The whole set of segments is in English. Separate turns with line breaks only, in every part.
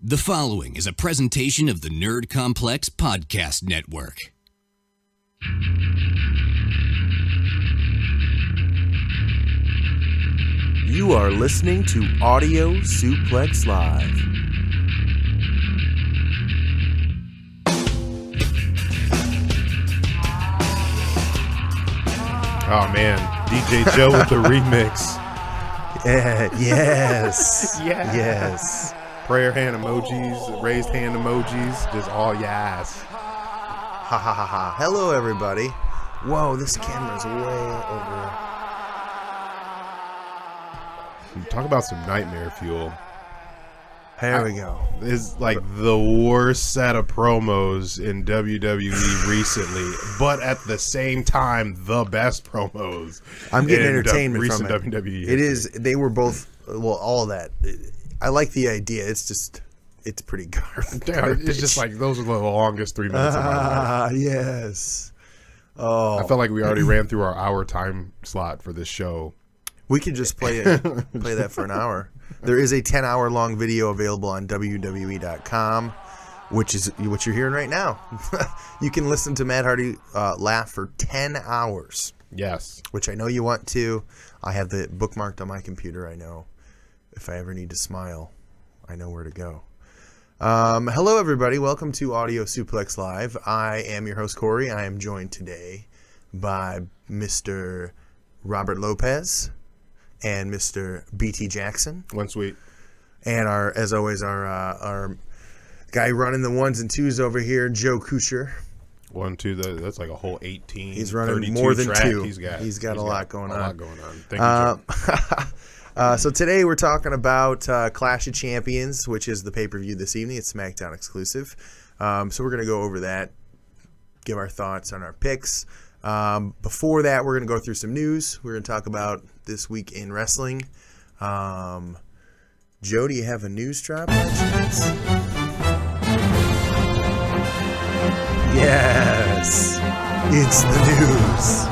The following is a presentation of the Nerd Complex Podcast Network.
You are listening to Audio Suplex Live.
Oh man, DJ Joe with the remix.
Yes.
Yeah.
Yes.
Prayer hand emojis, raised hand emojis, just all yes.
Ha ha ha ha. Hello, everybody. Whoa, this camera's way over.
Talk about some nightmare fuel.
There we go.
It's like the worst set of promos in WWE recently, but at the same time, the best promos.
I'm getting entertainment
recent
from it.
WWE.
It is. They were both. Well, all of that. I like the idea. It's just. It's pretty garbage.
It's just like those are the longest 3 minutes of my life.
Yes. Oh,
I felt like we already ran through our hour time slot for this show.
we could just play that for an hour. There is a 10-hour long video available on WWE.com, which is what you're hearing right now. You can listen to Matt Hardy laugh for 10 hours.
Yes.
Which I know you want to. I have it bookmarked on my computer. I know if I ever need to smile, I know where to go. Hello, everybody. Welcome to Audio Suplex Live. I am your host, Corey. I am joined today by Mr. Robert Lopez and Mr. BT Jackson.
One sweet.
And as always, our guy running the ones and twos over here, Joe Kucher.
1, 2, that's like a whole 18.
He's running
32
more than
track.
two.
He's
got a lot going on.
Thank you, Joe.
So today we're talking about Clash of Champions, which is the pay-per-view this evening. It's SmackDown exclusive. So we're going to go over that, give our thoughts on our picks. Before that, we're going to go through some news. We're going to talk about this week in wrestling. Joe, do you have a news drop? Yes, it's the news.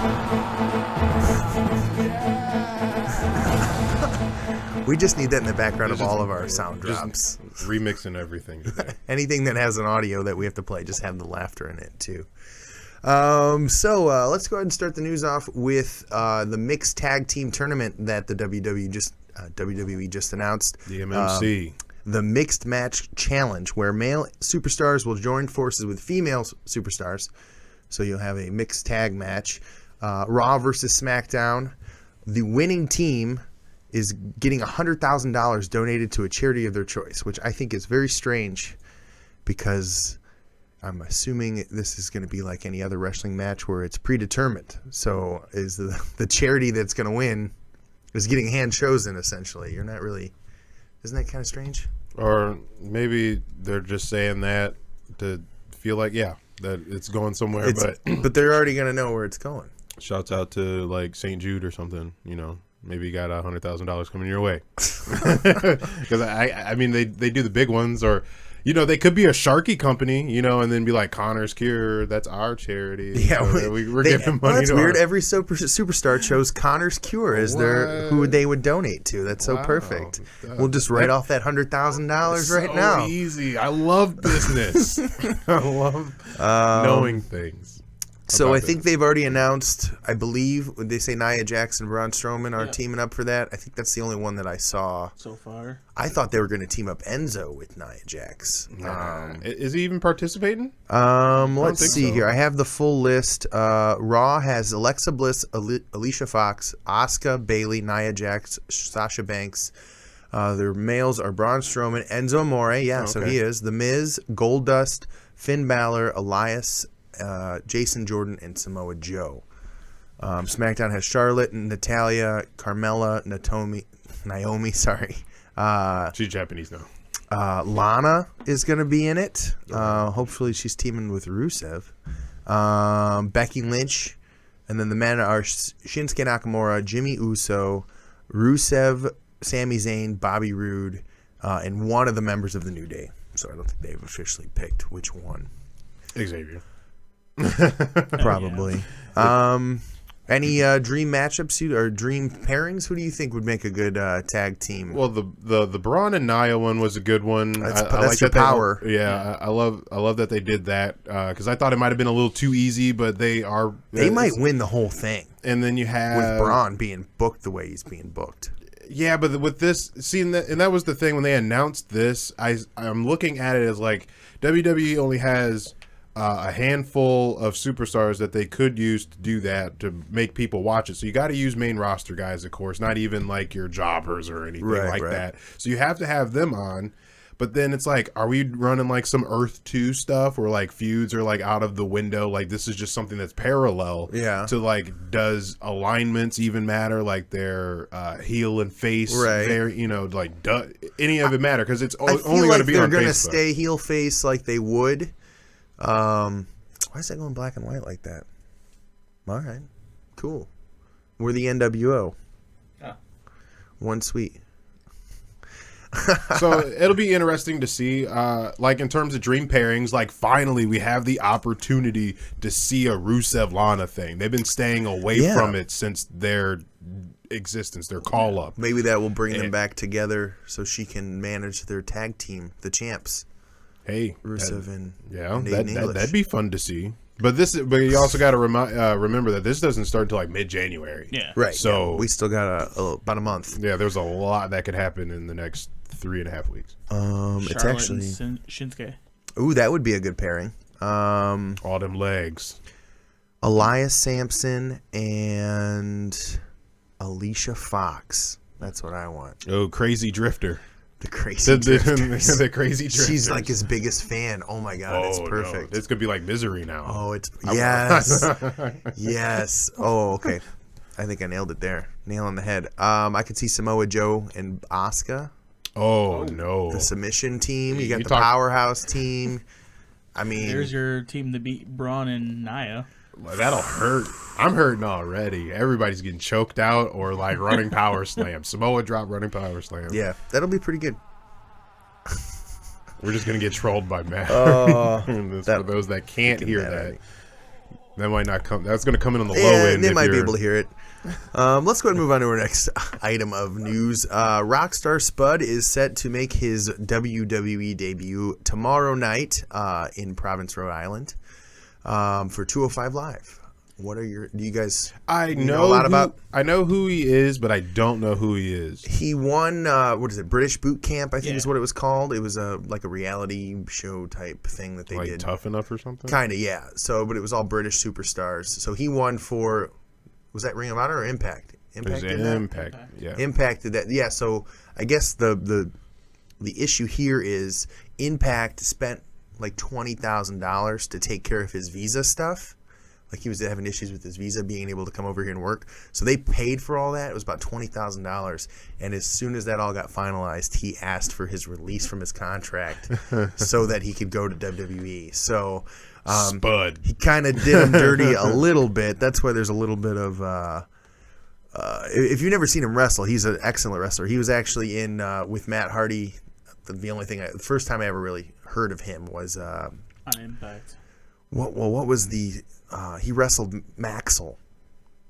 We just need that in the background of all of our sound drops.
Remixing everything today.
Anything that has an audio that we have to play, just have the laughter in it too. So let's go ahead and start the news off with the mixed tag team tournament that the WWE just announced.
The MMC.
The Mixed Match Challenge, where male superstars will join forces with female superstars. So you'll have a mixed tag match. Raw versus SmackDown. The winning team is getting $100,000 donated to a charity of their choice, which I think is very strange because I'm assuming this is going to be like any other wrestling match where it's predetermined. So is the charity that's going to win is getting hand chosen, essentially. You're not really... Isn't that kind of strange?
Or maybe they're just saying that to feel like, that it's going somewhere.
But they're already going to know where it's going. Shouts
out to like St. Jude or something, Maybe you got $100,000 coming your way. Because I mean, they do the big ones, or they could be a Sharky company, and then be like Connor's Cure. That's our charity.
Yeah,
so we're giving money.
That's weird. Every superstar chose Connor's Cure as who they would donate to. That's so perfect. We'll just write off that $100,000 right now.
Easy. I love business. I love knowing things.
So I think they've already announced, I believe, they say Nia Jax and Braun Strowman are teaming up for that. I think that's the only one that I saw.
So far.
I thought they were going to team up Enzo with Nia Jax.
Is he even participating?
Let's see here. I have the full list. Raw has Alexa Bliss, Alicia Fox, Asuka, Bayley, Nia Jax, Sasha Banks. Their males are Braun Strowman, Enzo Amore, so he is, The Miz, Goldust, Finn Balor, Elias, Jason Jordan, and Samoa Joe. SmackDown has Charlotte, Natalya, Carmella, Naomi.
She's Japanese now.
Lana is going to be in it. Hopefully she's teaming with Rusev. Becky Lynch. And then the men are Shinsuke Nakamura, Jimmy Uso, Rusev, Sami Zayn, Bobby Roode, and one of the members of the New Day. So I don't think they've officially picked which one.
Xavier.
Probably. Any dream matchups or dream pairings? Who do you think would make a good tag team?
Well, the Braun and Nia one was a good one.
That's
like
your
that
power.
I love that they did that because I thought it might have been a little too easy, but they
might win the whole thing.
And then you have
with Braun being booked the way he's being booked.
Yeah, but with this, seeing that, and that was the thing when they announced this. I'm looking at it as like WWE only has a handful of superstars that they could use to do that, to make people watch it. So you got to use main roster guys, of course, not even like your jobbers or anything that. So you have to have them on. But then it's like, are we running like some Earth 2 stuff where like feuds are like out of the window? Like this is just something that's parallel to like, does alignments even matter? Like their heel and face, their, like any of it matter? Because it's only going to be on Facebook. They're going to
stay heel face like they would. Why is that going black and white like that? All right, cool. We're the NWO. Yeah. One sweet.
So it'll be interesting to see, like in terms of dream pairings, like finally we have the opportunity to see a Rusev-Lana thing. They've been staying away from it since their existence, their call up.
Maybe that will bring them back together so she can manage their tag team, the champs.
Hey,
Rusev and
that'd be fun to see. But you also got to remember that this doesn't start until like mid-January.
Yeah, right.
So
we still got about a month.
Yeah, there's a lot that could happen in the next 3.5 weeks.
It's actually
Shinsuke.
Ooh, that would be a good pairing.
All them legs.
Elias Sampson and Alicia Fox. That's what I want.
Oh, Crazy Drifter.
The Crazy Drifters.
The Crazy Drifters.
She's like his biggest fan. Oh my God, it's perfect.
No. It's gonna be like Misery now.
Oh, yes, yes. Oh, okay. I think I nailed it there. Nail on the head. I could see Samoa Joe and Asuka.
Oh no,
the submission team. You got the powerhouse team. I mean,
there's your team to beat Braun and Nia.
That'll hurt. I'm hurting already. Everybody's getting choked out or like running power slam. Samoa drop running power slam.
Yeah, that'll be pretty good.
We're just gonna get trolled by Matt. For those that can't hear that, that might not come. That's gonna come in on the low end.
They might be able to hear it. Let's go ahead and move on to our next item of news. Rockstar Spud is set to make his WWE debut tomorrow night in Providence, Rhode Island, for 205 Live. What are your? Do you guys?
I know a lot about. I know who he is, but I don't know who he is.
He won. What is it? British Boot Camp, I think is what it was called. It was like a reality show type thing that they did.
Tough Enough or something.
Kind of, yeah. So, but it was all British superstars. So he won for. Was that Ring of Honor or Impact?
Impact. Impact. Yeah.
Impact did that. Yeah. So I guess the issue here is Impact spent like $20,000 to take care of his visa stuff. Like he was having issues with his visa being able to come over here and work. So they paid for all that. It was about $20,000. And as soon as that all got finalized, he asked for his release from his contract so that he could go to WWE. So
Spud.
He kind of did him dirty a little bit. That's why there's a little bit of if you've never seen him wrestle, he's an excellent wrestler. He was actually in with Matt Hardy. The first time I ever really heard of him was
on Impact.
What was the he wrestled Maxwell,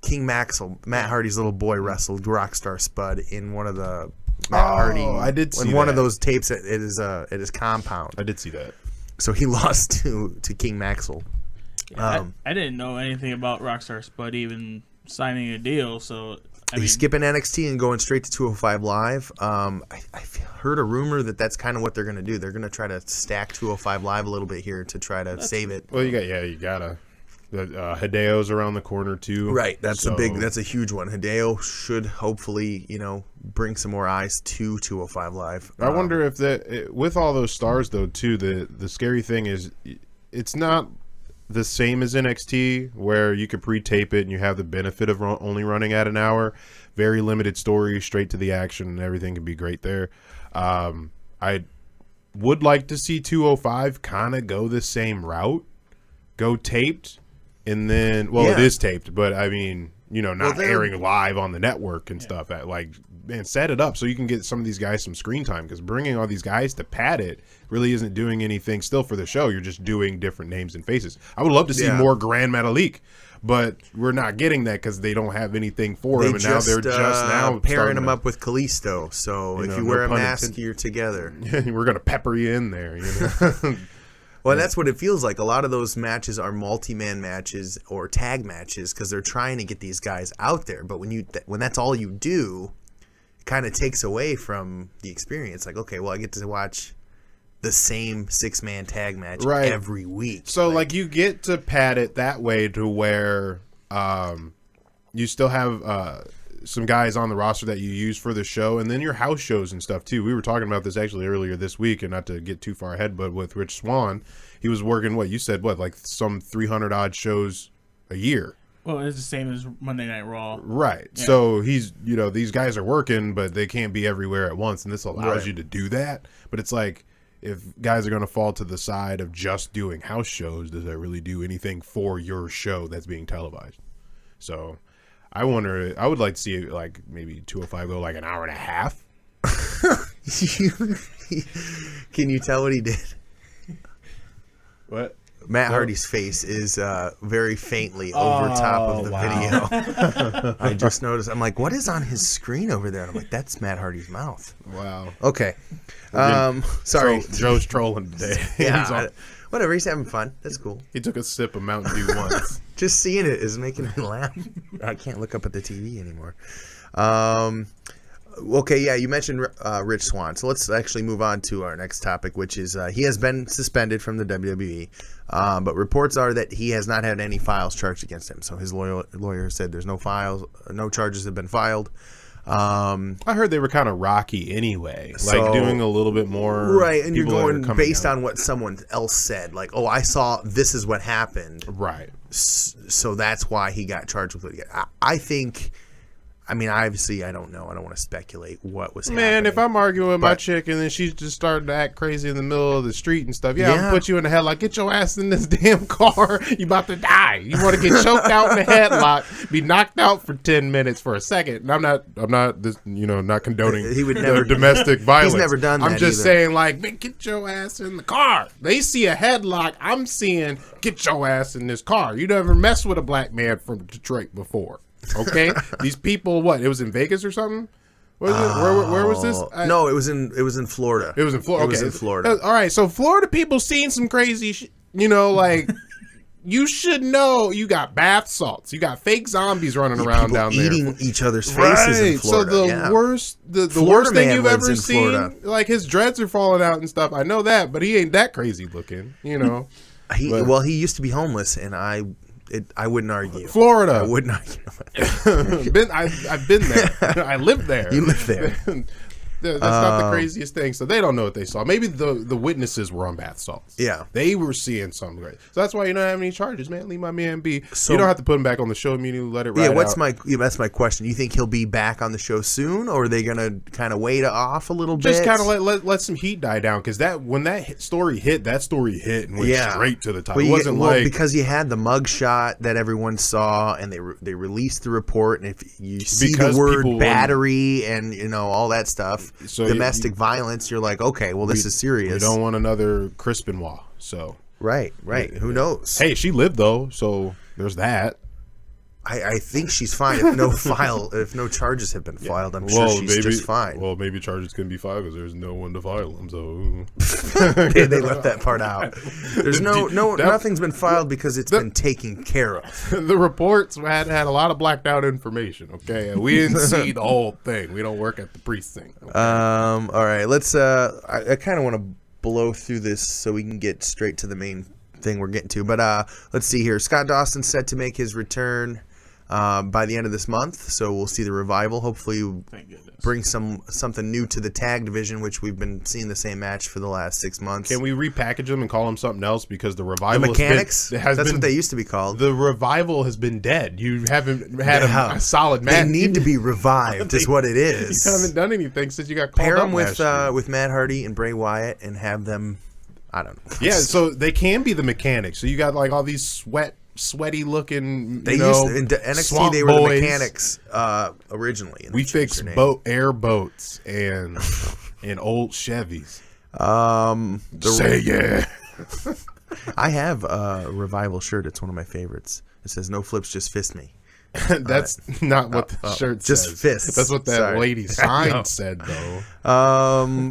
King Maxwell. Matt Hardy's little boy wrestled Rockstar Spud in one of the Matt Hardy.
I did see
in one of those tapes at his compound.
I did see that.
So he lost to King Maxwell.
Yeah, I didn't know anything about Rockstar Spud even signing a deal. So
he's skipping NXT and going straight to 205 Live. I heard a rumor that that's kind of what they're going to do. They're going to try to stack 205 Live a little bit here to try to save it.
Well, you gotta. Hideo's around the corner too.
Right, that's a huge one. Hideo should hopefully, bring some more eyes to 205 Live.
I wonder if with all those stars though too, the scary thing is it's not the same as NXT where you could pre-tape it and you have the benefit of only running at an hour. Very limited story, straight to the action, and everything can be great there. I would like to see 205 kind of go the same route, go taped. And then, it is taped, but I mean, not airing live on the network and stuff. Like man, set it up so you can get some of these guys some screen time, because bringing all these guys to pad it really isn't doing anything still for the show. You're just doing different names and faces. I would love to see more Grand Metalik, but we're not getting that because they don't have anything for him, and now they're just now
pairing him up with Kalisto. So if you wear a mask, you're together.
We're gonna pepper you in there.
Well, and that's what it feels like. A lot of those matches are multi-man matches or tag matches because they're trying to get these guys out there. But when that's all you do, it kind of takes away from the experience. Like, okay, well, I get to watch the same 6-man tag match every week.
So, like, you get to pad it that way to where you still have some guys on the roster that you use for the show, and then your house shows and stuff too. We were talking about this actually earlier this week, and not to get too far ahead, but with Rich Swann, he was working like some 300 odd shows a year.
Well, it's the same as Monday Night Raw.
Right. Yeah. So he's, these guys are working, but they can't be everywhere at once, and this allows you to do that. But it's like, if guys are going to fall to the side of just doing house shows, does that really do anything for your show that's being televised? So I wonder, I would like to see like maybe 205 go like an hour and a half.
Can you tell what he did?
What?
Matt Hardy's face is very faintly over top of the video. I just noticed. I'm like, what is on his screen over there? And I'm like, that's Matt Hardy's mouth.
Wow.
Okay. Sorry.
Joe's trolling today.
Yeah. Whatever. He's having fun. That's cool.
He took a sip of Mountain Dew once.
Just seeing it is making me laugh. I can't look up at the TV anymore. Okay, yeah, you mentioned Rich Swann. So let's actually move on to our next topic, which is he has been suspended from the WWE, but reports are that he has not had any files charged against him. So his lawyer said there's no files, no charges have been filed.
I heard they were kind of rocky anyway, like doing a little bit more.
Right, and you're going based on what someone else said. Like, oh, I saw this is what happened.
Right.
So that's why he got charged with it. I think... I mean, obviously, I don't know. I don't want to speculate what was happening.
Man, if I'm arguing with my chick and then she's just starting to act crazy in the middle of the street and stuff, I'll put you in the headlock. Get your ass in this damn car. You about to die. You want to get choked out in the headlock, be knocked out for 10 minutes for a second. And I'm not this, not condoning
he would never
domestic violence.
He's never done that.
I'm just saying, like, man, get your ass in the car. They see a headlock. I'm seeing, get your ass in this car. You never messed with a black man from Detroit before. Okay, these people. What? It was in Vegas or something. Where was this?
No, it was in Florida.
It was in Florida. Okay.
It was in Florida.
All right, so Florida people seen some crazy. Like you should know. You got bath salts. You got fake zombies running around down there,
eating each other's faces in Florida.
So the worst thing you've ever seen, Florida. Like his dreads are falling out and stuff. I know that, but he ain't that crazy looking.
He used to be homeless, and I wouldn't argue.
Florida.
I wouldn't argue.
I've been there. I lived there.
You lived there.
That's not the craziest thing. So they don't know what they saw. Maybe the witnesses were on bath salts.
Yeah.
They were seeing something great. So that's why you don't have any charges, man. Leave my man be.
So,
you don't have to put him back on the show immediately. Let it ride out.
That's my question. You think he'll be back on the show soon, or are they going to kind of wait off a little bit?
Just kind of let some heat die down, because when that story hit and went straight to the top. It wasn't
because you had the mugshot that everyone saw, and they released the report, and if you see the word battery and all that stuff. So domestic violence, you're like, okay, well, this is serious.
We don't want another Chris Benoit. So
right. Who knows?
Hey, she lived though, so there's that.
I think she's fine if no charges have been filed. I'm sure she's just fine.
Well, maybe charges can be filed because there's no one to file them. So
they left that part out. There's nothing's been filed because it's been taken care of.
The reports had a lot of blacked out information. Okay, we didn't see the whole thing. We don't work at the precinct. Okay?
All right, let's. I kind of want to blow through this so we can get straight to the main thing we're getting to. But let's see here. Scott Dawson's set to make his return by the end of this month, so we'll see the revival. Hopefully bring something new to the tag division, which we've been seeing the same match for the last 6 months.
Can we repackage them and call them something else? Because the revival,
the mechanics, that's what they used to be called.
The revival has been dead. You haven't had a solid match.
They need to be revived is what it is.
You haven't done anything since you got called
Pair
up
them with Matt Hardy and Bray Wyatt and have them, I don't know.
Yeah, so they can be the mechanics. So you got like all these sweat sweaty looking.
They
you know,
used to, in NXT.
swamp
They were
boys.
the mechanics originally. And
We
they changed
fix
their name.
air boats and old Chevys.
Say
yeah.
I have a Revival shirt. It's one of my favorites. It says "No flips, just fist me."
That's not what the shirt
just
says.
fists.
That's what that
Sorry.
lady sign said, though.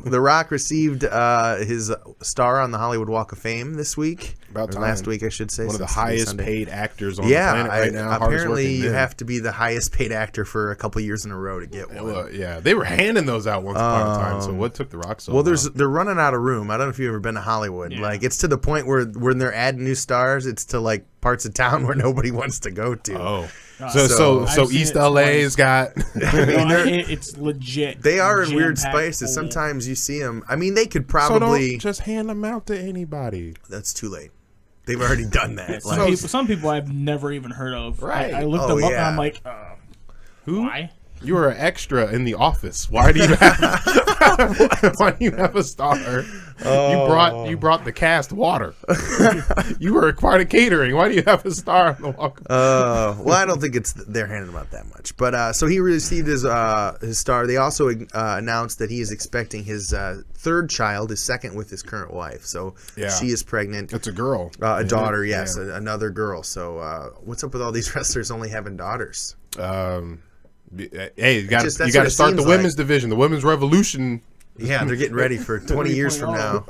The Rock received his star on the Hollywood Walk of Fame this week.
About
Or
time.
last week, I should say.
One of the
since today's
highest
Sunday.
paid actors on the planet right now. hardest
Apparently,
working
you
men.
have to be the highest paid actor for a couple years in a row to get one.
Well, yeah, they were handing those out once upon a time. So what took the Rock so long?
They're running out of room. I don't know if you've ever been to Hollywood.
Yeah.
Like, it's to the point where when they're adding new stars, it's to like parts of town where nobody wants to go to.
Oh.
So
So
I've seen
East
it
LA's got
it's legit.
They are in weird
jam-packed
spaces.
full.
Sometimes you see them. I mean, they could
so
probably.
don't just hand them out to anybody.
That's too late. They've already done that.
Some, some people I've never even heard of.
Right.
I looked
Oh,
them up
yeah.
and I'm like,
Who?
why?
You were an extra in The Office. Why do you have? Why do you have a star? You brought the cast water. You were a part of catering. Why do you have a star on the walk?
Well, I don't think they're handing him out that much. But so he received his star. They also announced that he is expecting his third child, his second with his current wife. So
Yeah.
she is pregnant.
It's a girl.
A daughter, yes,
Yeah.
another girl. So what's up with all these wrestlers only having daughters?
Hey, you got
That's
to
what it
start the
seems
women's
like.
division, the women's revolution,
Yeah, they're getting ready for 20 years from now.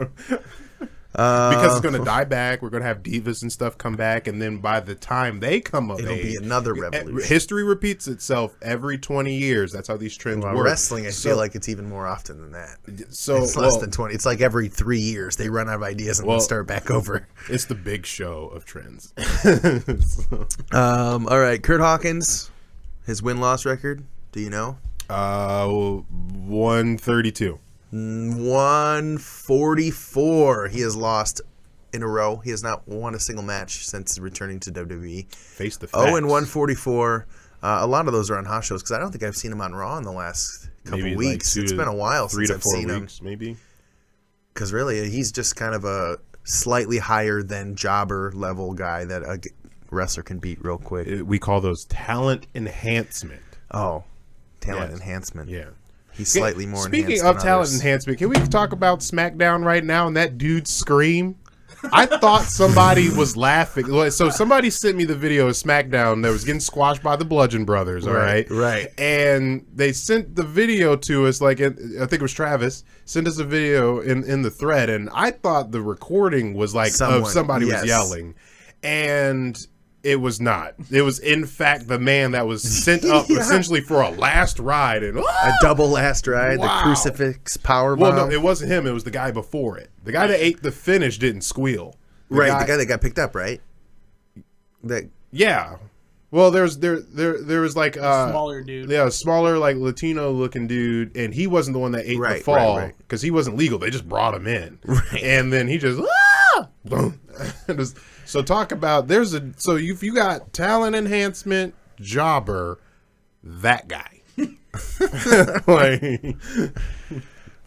because it's going to die back. We're going to have divas and stuff come back, and then by the time they come of
It'll
age,
be another revolution.
history repeats itself every 20 years. That's how these trends
Well,
work.
wrestling, I feel like it's even more often than that.
So
It's less than 20. It's like every 3 years they run out of ideas and then start back over.
it's the big show of trends.
All right, Kurt Hawkins, his win-loss record, do you know?
132.
144. He has lost in a row. He has not won a single match since returning to WWE.
Face the facts.
144. A lot of those are on house shows because I don't think I've seen him on Raw in the last couple
Maybe
weeks.
like
It's been a while
3
since
to
I've
4
seen him.
weeks, maybe.
Because really, he's just kind of a slightly higher than jobber level guy that a wrestler can beat real quick.
We call those talent enhancement.
Oh, talent
Yes.
enhancement.
Yeah.
He's slightly more
Speaking
enhanced
of
than
talent
others.
enhancement, can we talk about SmackDown right now and that dude's scream? I thought somebody was laughing. So somebody sent me the video of SmackDown that was getting squashed by the Bludgeon Brothers, all right?
Right.
And they sent the video to us, like, I think it was Travis, sent us a video in the thread, and I thought the recording was like
Someone,
of somebody
yes.
was yelling. And it was not. It was, in fact, the man that was sent up
Yeah.
essentially for a last ride. And
A double last ride,
Wow.
the crucifix power
well,
bomb.
no, it wasn't him. It was the guy before it. The guy that ate the finish didn't squeal.
the guy that got picked up, right? That
Yeah. Well, there was like
Smaller dude.
Yeah, a smaller like Latino looking dude, and he wasn't the one that ate
Right,
the fall
right.
because he wasn't legal. They just brought him in,
Right.
and then he just boom. So talk about so if you got talent enhancement, jobber, that guy. Like,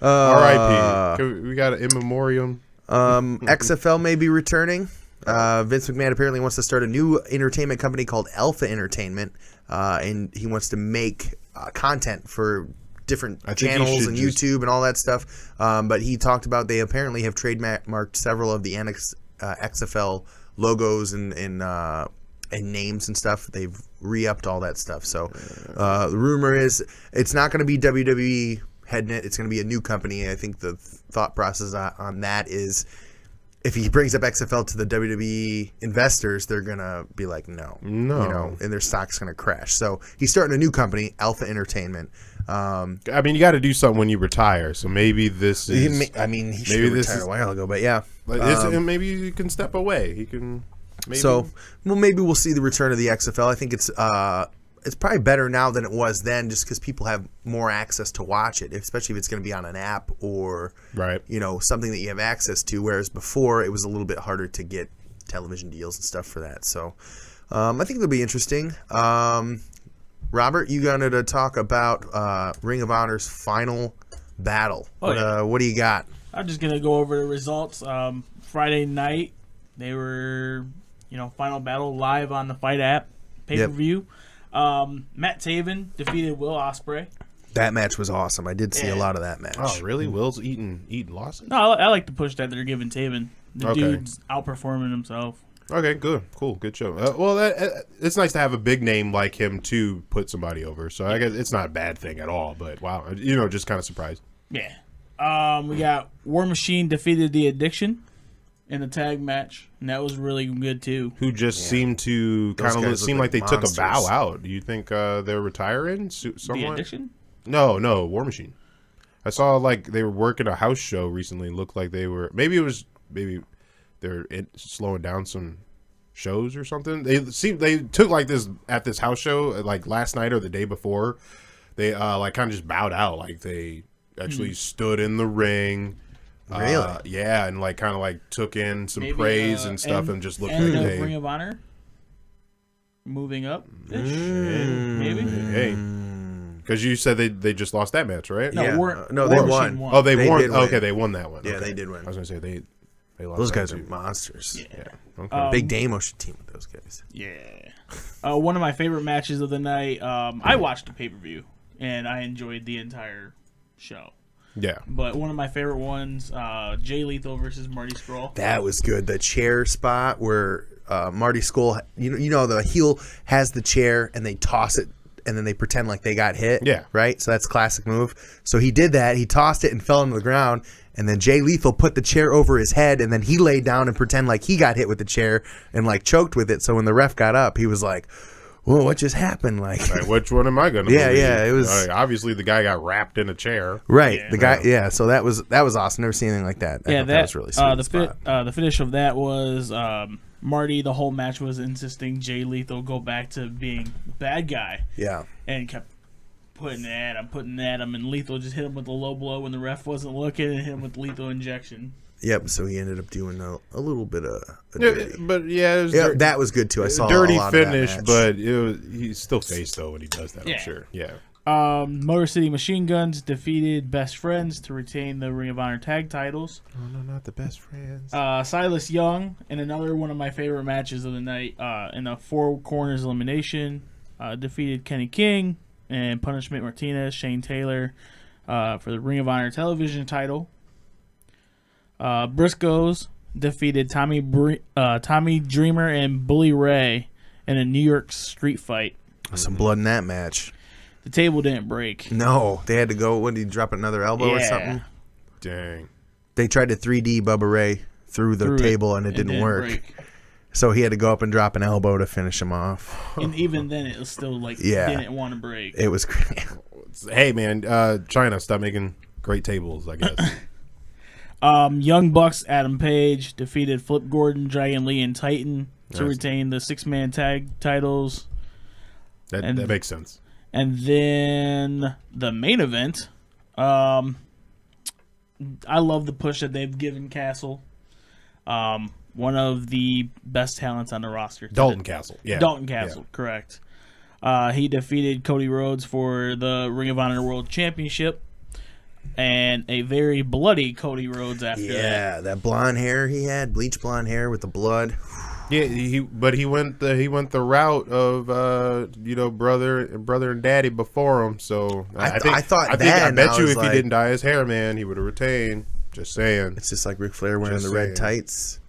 R.I.P. We got an in memoriam.
XFL may be returning. Vince McMahon apparently wants to start a new entertainment company called Alpha Entertainment, and he wants to make content for different
I think he
channels
should
and
just-
YouTube and all that stuff. But he talked about they apparently have trademarked several of the XFL logos and names and stuff. They've re-upped all that stuff. So the rumor is it's not going to be WWE heading it. It's going to be a new company. I think the thought process on that is if he brings up XFL to the WWE investors, they're going to be like, no, and their stock's going to crash. So he's starting a new company, Alpha Entertainment.
I mean, you got to do something when you retire. So maybe this is.
He should have
this
retired
is-
a while ago, but yeah.
and maybe you can step away. He can. Maybe.
So, well, maybe we'll see the return of the XFL. I think it's probably better now than it was then, just because people have more access to watch it, especially if it's going to be on an app or
Right.
something that you have access to. Whereas before, it was a little bit harder to get television deals and stuff for that. So, I think it'll be interesting. Robert, you wanted to talk about Ring of Honor's final battle. What do you got?
I'm just gonna go over the results. Friday night, they were Final Battle live on the Fight app pay-per-view. Matt Taven defeated Will Ospreay.
That match was awesome. I did see a lot of that match.
Oh, really? Will's eating losses?
No, I like the push that they're giving Taven. The dude's outperforming himself.
Okay, good, cool, good show. It's nice to have a big name like him to put somebody over. So I guess it's not a bad thing at all. But wow, just kind of surprised.
Yeah. We got War Machine defeated The Addiction in a tag match, and that was really good too.
Who just seemed to kind of seem like they
monsters.
took a bow out. Do you think they're retiring?
The Addiction?
No, War Machine. I saw like they were working a house show recently. Looked like they were maybe they're slowing down some shows or something. They took like this at this house show like last night or the day before. They like kind of just bowed out. Like they actually stood in the ring.
Really?
Yeah, and like kind of like took in some praise and stuff and just looked like they
Ring of Honor moving up. Maybe.
Hey. Because you said they just lost that match, right?
No,
Yeah.
War
They
Machine
won.
Oh, they won.
did win.
Okay, they won that one.
Yeah,
Okay.
they did win.
I was gonna say they lost.
Those
that
guys are
too.
monsters.
Yeah.
Okay.
Big Damo should team with those guys.
Yeah. One of my favorite matches of the night. I watched the pay-per-view, and I enjoyed the entire show.
Yeah.
But one of my favorite ones, Jay Lethal versus Marty Scurll.
That was good. The chair spot where Marty Scurll, the heel has the chair and they toss it and then they pretend like they got hit.
Yeah.
Right? So that's a classic move. So he did that. He tossed it and fell into the ground. And then Jay Lethal put the chair over his head and then he laid down and pretend like he got hit with the chair and like choked with it. So when the ref got up, he was like, whoa, what just happened? Like,
Which one am I gonna?
Yeah,
believe?
yeah, it was-
obviously the guy got wrapped in a chair.
right.
Yeah.
The guy, yeah. So that was awesome. Never seen anything like that. I thought that was really sweet.
the finish of that was Marty. The whole match was insisting Jay Lethal go back to being the bad guy,
Yeah.
and kept putting it at him, and Lethal just hit him with a low blow when the ref wasn't looking, and hit him with lethal injection.
Yep. So he ended up doing a little bit of a
Yeah,
dirty.
but yeah, it was
Yeah, that was good too. I saw
dirty
a lot
finish,
of that match.
but he's still face though when he does that.
Yeah.
I'm sure. Yeah.
Motor City Machine Guns defeated Best Friends to retain the Ring of Honor tag titles.
Oh no, not the best friends.
Silas Young, in another one of my favorite matches of the night, in a four corners elimination, defeated Kenny King and Punishment Martinez, Shane Taylor, for the Ring of Honor television title. Briscoes defeated Tommy Dreamer and Bully Ray in a New York street fight.
Some blood in that match.
The table didn't break.
No, they had to go. What, did he drop another elbow or
Yeah.
something?
Dang.
They tried to 3D Bubba Ray through the table and it didn't work.
break.
So he had to go up and drop an elbow to finish him off.
And even then, it was still like
Yeah.
didn't want to break.
It was great.
Hey man, China, stop making great tables. I guess.
Young Bucks Adam Page defeated Flip Gordon, Dragon Lee, and Titan to
Nice.
retain the six-man tag titles.
that makes sense.
And then the main event. I love the push that they've given Castle. One of the best talents on the roster.
Dalton Castle. Yeah.
Dalton Castle, correct. He defeated Cody Rhodes for the Ring of Honor World Championship. And a very bloody Cody Rhodes after that.
Yeah, that blonde hair he had, bleach blonde hair with the blood.
Yeah, he went the route of brother and daddy before him. So I bet you if he didn't dye his hair, man, he would have retained. Just saying.
It's just like Ric Flair wearing
Just
the red
saying.
tights.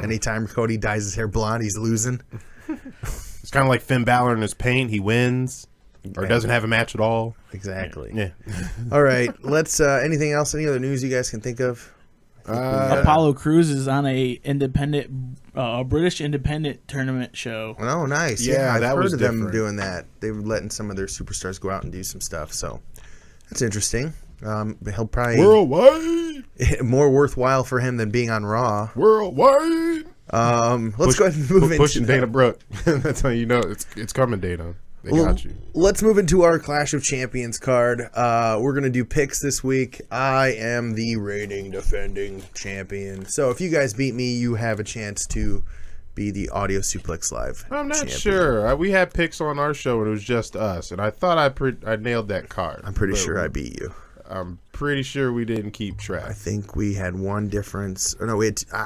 Anytime Cody dyes his hair blonde, he's losing.
It's kind of like Finn Balor in his paint. He wins or doesn't have a match at all.
Exactly.
Yeah.
All right, let's. Anything else? Any other news you guys can think of?
Apollo Crews is on a British independent tournament show.
Oh, nice.
Yeah,
I've
that
heard
was
of them
different.
doing that. They were letting some of their superstars go out and do some stuff. So that's interesting. He'll probably
Worldwide.
more worthwhile for him than being on Raw.
Worldwide.
Let's go ahead and move into
Pushing Dana Brooke. That's how you know it's coming, Dana. They got you.
Let's move into our Clash of Champions card. We're going to do picks this week. I am the reigning defending champion. So if you guys beat me, you have a chance to be the Audio Suplex Live
I'm not
champion.
sure. We had picks on our show and it was just us, and I thought I nailed that card.
I'm pretty
But
sure I beat you.
I'm pretty sure we didn't keep
I
track.
think we had one difference. Or no,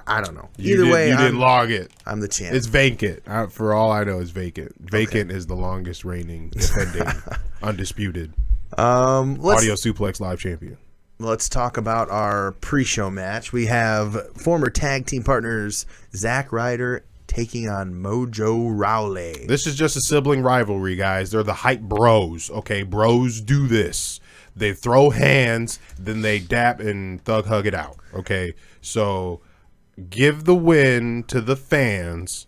I don't know.
You
Either way,
you didn't log it.
I'm the champ.
It's vacant. For all I know, it's vacant. Vacant is the longest reigning, defending, undisputed Audio Suplex Live champion.
Let's talk about our pre-show match. We have former tag team partners Zack Ryder taking on Mojo Rawley.
This is just a sibling rivalry, guys. They're the hype bros. Okay, bros do this. They throw hands, then they dap and thug hug it out. Okay, so give the win to the fans.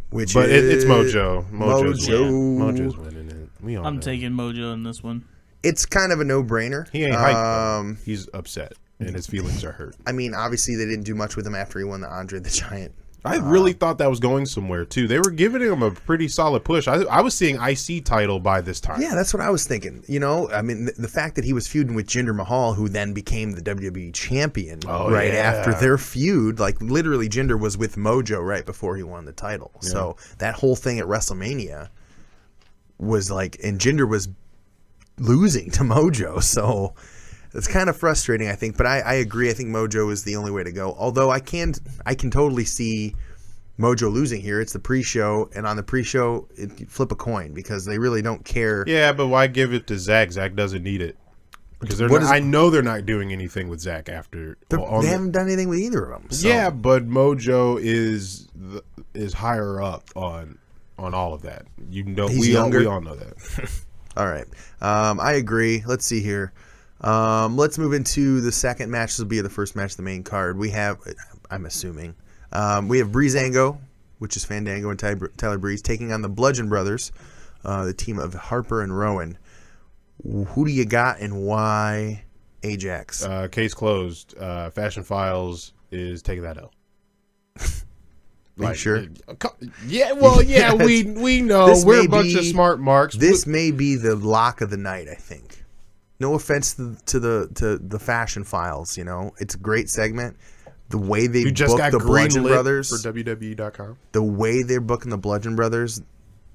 Which
But
is
it's Mojo. Mojo's
Mojo.
winning it. We all
I'm
know.
taking Mojo in this one.
It's kind of a no-brainer.
He ain't hype, though. He's upset, and his feelings are hurt.
I mean, obviously they didn't do much with him after he won the Andre the Giant.
I really thought that was going somewhere, too. They were giving him a pretty solid push. I was seeing IC title by this time.
Yeah, that's what I was thinking. You know, I mean, the fact that he was feuding with Jinder Mahal, who then became the WWE champion after their feud, like literally Jinder was with Mojo right before he won the title. Yeah. So that whole thing at WrestleMania was like, and Jinder was losing to Mojo. So it's kind of frustrating, I think. But I agree. I think Mojo is the only way to go. Although I can totally see Mojo losing here. It's the pre-show, and on the pre-show, you flip a coin because they really don't care.
Yeah, but why give it to Zach? Zach doesn't need it. Because I know they're not doing anything with Zach after.
They haven't done anything with either of them. So.
Yeah, but Mojo is higher up on all of that. You know, we all know that.
All right, I agree. Let's see here. Let's move into the second match. This will be the first match of the main card. We have, I'm assuming, we have Breezango, which is Fandango and Tyler Breeze, taking on the Bludgeon Brothers, the team of Harper and Rowan. Who do you got and why Ajax?
Case closed. Fashion Files is taking that L.
Like, sure?
Yeah, well, yeah, we know. We're a bunch of smart marks.
This may be the lock of the night, I think. No offense to the Fashion Files, you know. It's a great segment. The way they book the Bludgeon Brothers
for WWE.com.
The way they're booking the Bludgeon Brothers,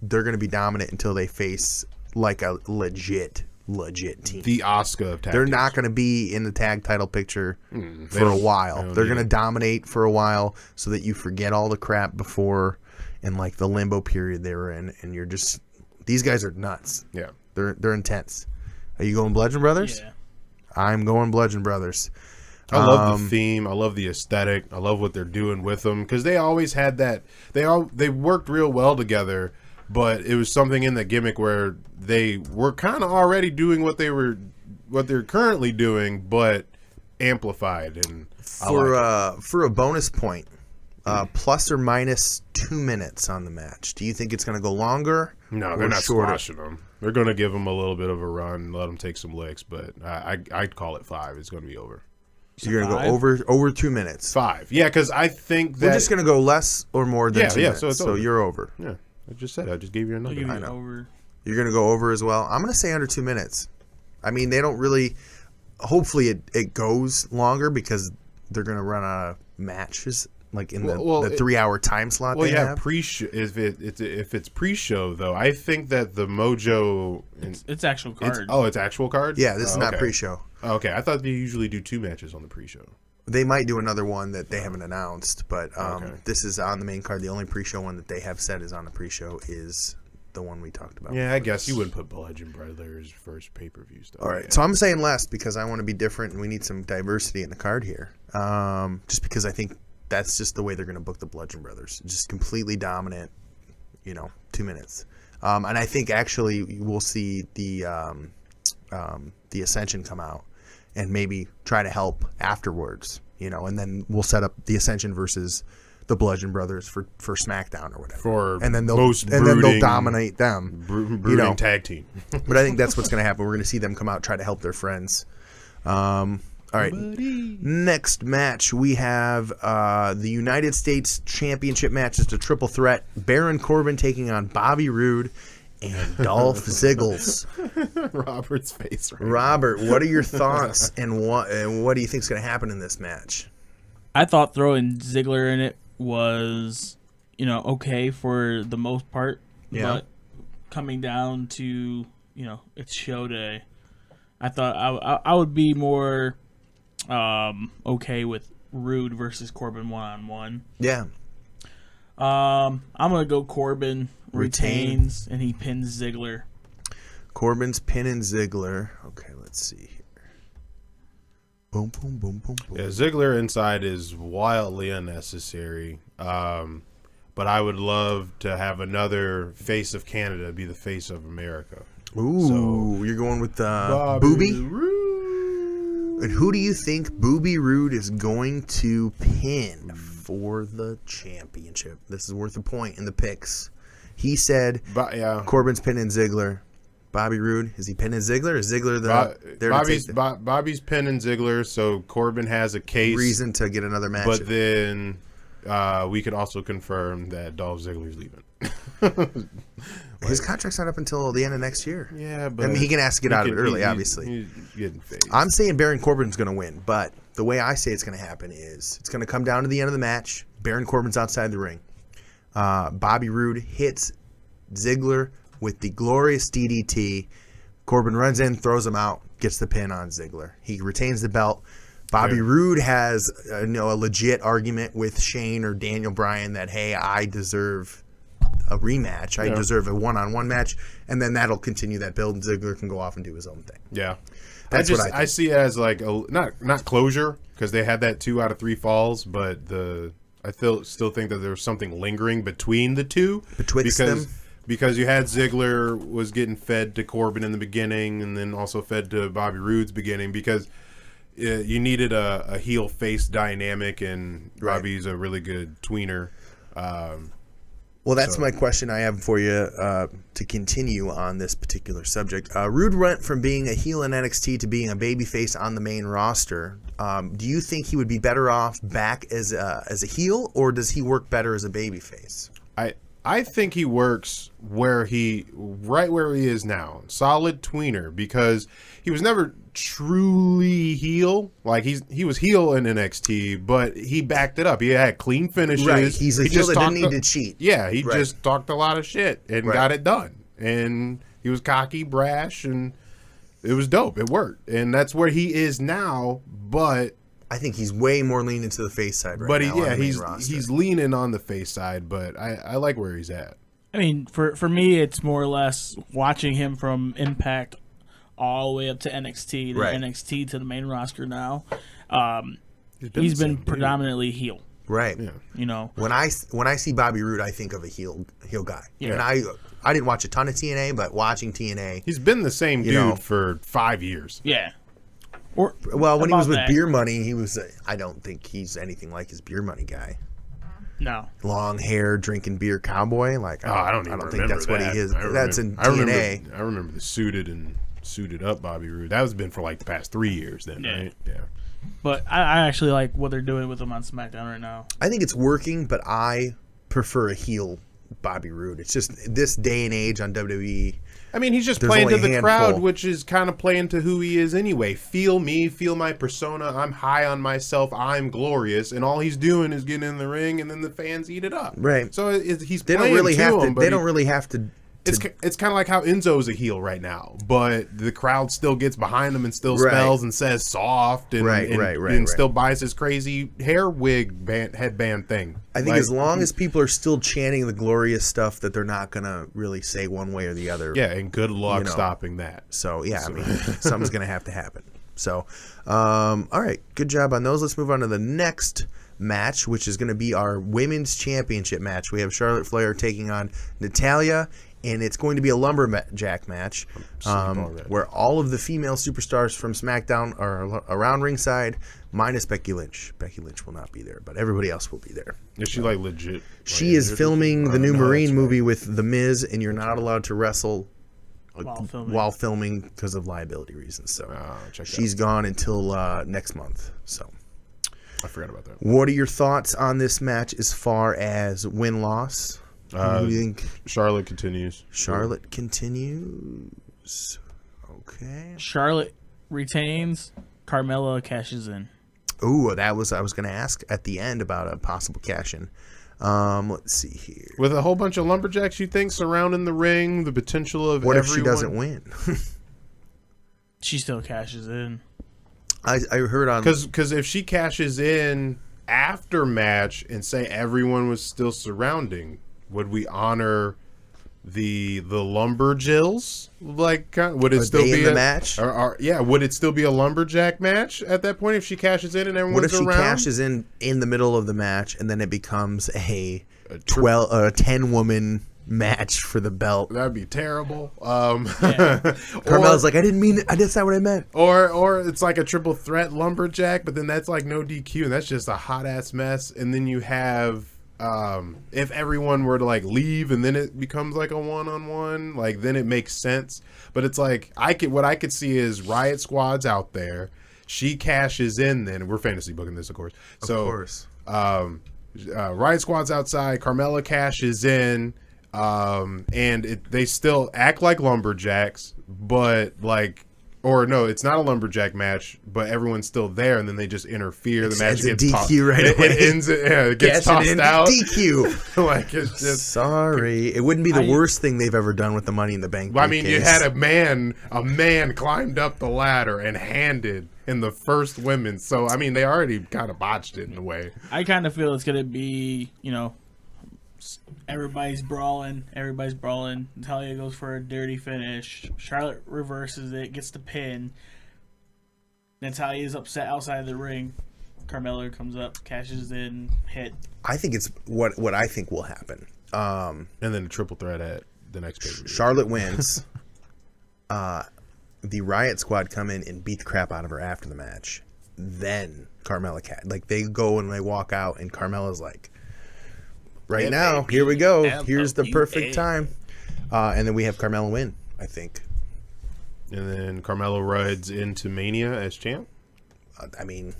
they're going to be dominant until they face like a legit team.
The Oscar of tag.
They're not going to be in the tag title picture for a while. They're going to dominate for a while so that you forget all the crap before and like the limbo period they were in, and you're just, these guys are nuts.
Yeah,
they're intense. Are you going Bludgeon Brothers?
Yeah,
I'm going Bludgeon Brothers.
I love the theme. I love the aesthetic. I love what they're doing with them because they always had that. They worked real well together, but it was something in the gimmick where they were kind of already doing what they're currently doing, but amplified. And
for a bonus point, plus or minus 2 minutes on the match. Do you think it's going to go longer?
No, they're not squashing them. They're going to give them a little bit of a run, let them take some licks, but I'd call it 5. It's going to be over.
So you're going to go over 2 minutes.
5. Yeah, because I think that...
We're just going to go less or more than 2 minutes. So it's over. You're over.
Yeah, I just gave you a number.
I know. Over. You're going to go over as well? I'm going to say under 2 minutes. I mean, they don't really... Hopefully it goes longer because they're going to run out of matches like in the 3-hour time slot they have.
Pre-show. If it's pre-show, though, I think that the Mojo...
It's actual card.
It's actual card?
Yeah, this is not pre-show.
Okay, I thought they usually do 2 matches on the pre-show.
They might do another one that they haven't announced, but this is on the main card. The only pre-show one that they have said is on the pre-show is the one we talked about.
Yeah, I guess you wouldn't put Bludgeon Brothers first pay-per-view stuff.
All right, so I'm saying less because I want to be different and we need some diversity in the card here. Just because I think that's just the way they're going to book the Bludgeon Brothers. Just completely dominant, 2 minutes. And I think actually we'll see the Ascension come out and maybe try to help afterwards, and then we'll set up the Ascension versus the Bludgeon Brothers for SmackDown or whatever. And then they'll dominate them.
Brooding tag team.
But I think that's what's going to happen. We're going to see them come out, try to help their friends. All right, next match we have the United States Championship match. It's a triple threat. Baron Corbin taking on Bobby Roode and Dolph Ziggles.
Robert's face. Right
Robert, what are your thoughts and what do you think is going to happen in this match?
I thought throwing Ziggler in it was, okay for the most part.
Yeah.
But coming down to, it's show day. I thought I would be more okay with Rude versus Corbin 1-on-1.
Yeah.
I'm gonna go Corbin retains and he pins Ziggler.
Corbin's pinning Ziggler. Okay, let's see here. Boom, boom, boom, boom, boom.
Yeah, Ziggler inside is wildly unnecessary. But I would love to have another face of Canada be the face of America.
Ooh, you're going with Booby? And who do you think Booby Rude is going to pin for the championship? This is worth a point in the picks. He said Corbin's pinning Ziggler. Bobby Roode, is he pinning Ziggler? Is Ziggler
Bobby's pinning Ziggler, so Corbin has a case
reason to get another match.
But then we could also confirm that Dolph Ziggler's leaving.
His contract's not up until the end of next year.
Yeah, but
I mean, he can ask to get out of it early, obviously.
He's getting phased.
I'm saying Baron Corbin's going to win, but the way I say it's going to happen is it's going to come down to the end of the match. Baron Corbin's outside the ring. Bobby Roode hits Ziggler with the glorious DDT. Corbin runs in, throws him out, gets the pin on Ziggler. He retains the belt. Bobby Roode has a legit argument with Shane or Daniel Bryan that, hey, I deserve a rematch. I deserve a one-on-one match. And then that'll continue that build, and Ziggler can go off and do his own thing.
Yeah.
That's what I
see it as like not closure, because they had that 2 out of 3 falls, but I still think that there's something lingering between the two.
Betwixt them?
Because you had Ziggler was getting fed to Corbin in the beginning, and then also fed to Bobby Roode's beginning, because you needed a heel face dynamic, and Bobby's a really good tweener.
Well, that's my question I have for you to continue on this particular subject. Roode went from being a heel in NXT to being a babyface on the main roster. Do you think he would be better off back as a heel, or does he work better as a babyface?
I think he works right where he is now. Solid tweener, because he was never truly heel. Like he was heel in NXT, but he backed it up. He had clean finishes.
Right. He's a heel that didn't need to cheat.
Yeah, he just talked a lot of shit and got it done. And he was cocky, brash, and it was dope. It worked. And that's where he is now, but
I think he's way more leaning to the face side now.
But he's leaning on the face side, but I like where he's at.
I mean, for me, it's more or less watching him from Impact all the way up to NXT, NXT to the main roster now. He's been predominantly heel.
Right.
Yeah.
You know,
when I see Bobby Roode, I think of a heel guy.
Yeah.
And I didn't watch a ton of TNA, but watching TNA,
he's been the same dude for 5 years.
Yeah.
Well, when he was with Beer Money, he was. I don't think he's anything like his Beer Money guy.
No.
Long hair, drinking beer, cowboy. Like
I don't
think that's what he is. That's in TNA.
I remember the suited up Bobby Roode. That has been for like the past 3 years. Then, right? Yeah.
But I actually like what they're doing with him on SmackDown right now.
I think it's working, but I prefer a heel Bobby Roode. It's just this day and age on WWE.
I mean, he's just playing to the crowd, which is kind of playing to who he is anyway. Feel me, feel my persona. I'm high on myself. I'm glorious, and all he's doing is getting in the ring, and then the fans eat it up.
Right.
So he's
they
playing
don't really
to
have
him,
to. They don't really have to.
It's kind of like how Enzo's a heel right now, but the crowd still gets behind him and still spells and says soft and still buys his crazy hair wig headband thing.
I think as long as people are still chanting the glorious stuff, that they're not going to really say one way or the other.
Yeah, and good luck stopping that.
So, I mean, something's going to have to happen. So, all right, good job on those. Let's move on to the next match, which is going to be our women's championship match. We have Charlotte Flair taking on Natalya. And it's going to be a lumberjack match where all of the female superstars from SmackDown are around ringside, minus Becky Lynch. Becky Lynch will not be there, but everybody else will be there.
Is she like legit?
She is filming the new Marine movie with The Miz, and you're not allowed to wrestle while filming because of liability reasons. So she's gone until next month. So
I forgot about that.
What are your thoughts on this match as far as win-loss? Who do you think?
Charlotte continues.
Charlotte continues. Okay.
Charlotte retains. Carmella cashes in.
Ooh, I was going to ask at the end about a possible cash in. Let's see here.
With a whole bunch of lumberjacks, you think, surrounding the ring, the potential of
what
everyone.
if she doesn't win?
She still cashes in.
I heard on
because if she cashes in after match and say everyone was still surrounding, would we honor the lumberjills? Like, would it still be
in the match?
Yeah, would it still be a lumberjack match at that point if she cashes in and everyone's around?
What if she cashes in the middle of the match and then it becomes a 10-woman match for the belt?
That'd be terrible.
Carmella's like, I didn't mean it. That's not what I meant.
Or it's like a triple threat lumberjack, but then that's like no DQ, and that's just a hot ass mess. And then you have if everyone were to like leave and then it becomes like a 1-on-1, like then it makes sense. But it's like what I could see is Riot Squad's out there. She cashes in then. We're fantasy booking this, of course.
Of course.
Riot Squad's outside. Carmella cashes in. And they still act like lumberjacks, but like, or no, it's not a lumberjack match, but everyone's still there, and then they just interfere. The match gets
DQ right away.
It ends. Yeah, it gets tossed out.
DQ.
Like it's just
sorry. It wouldn't be the worst thing they've ever done with the Money in the Bank.
I mean, you had a man climbed up the ladder and handed in the first women. So I mean, they already kind of botched it in a way.
I kind of feel it's gonna be, everybody's brawling. Natalya goes for a dirty finish. Charlotte reverses it, gets the pin. Natalya's upset outside of the ring. Carmella comes up, cashes in, hit.
I think it's what I think will happen.
And then a triple threat at the next pay-per-view.
Charlotte wins. The Riot Squad come in and beat the crap out of her after the match. Then Carmella they go and they walk out, and Carmella's like, right now, here we go. Here's the perfect time. And then we have Carmella win, I think.
And then Carmella rides into Mania as champ.
I mean,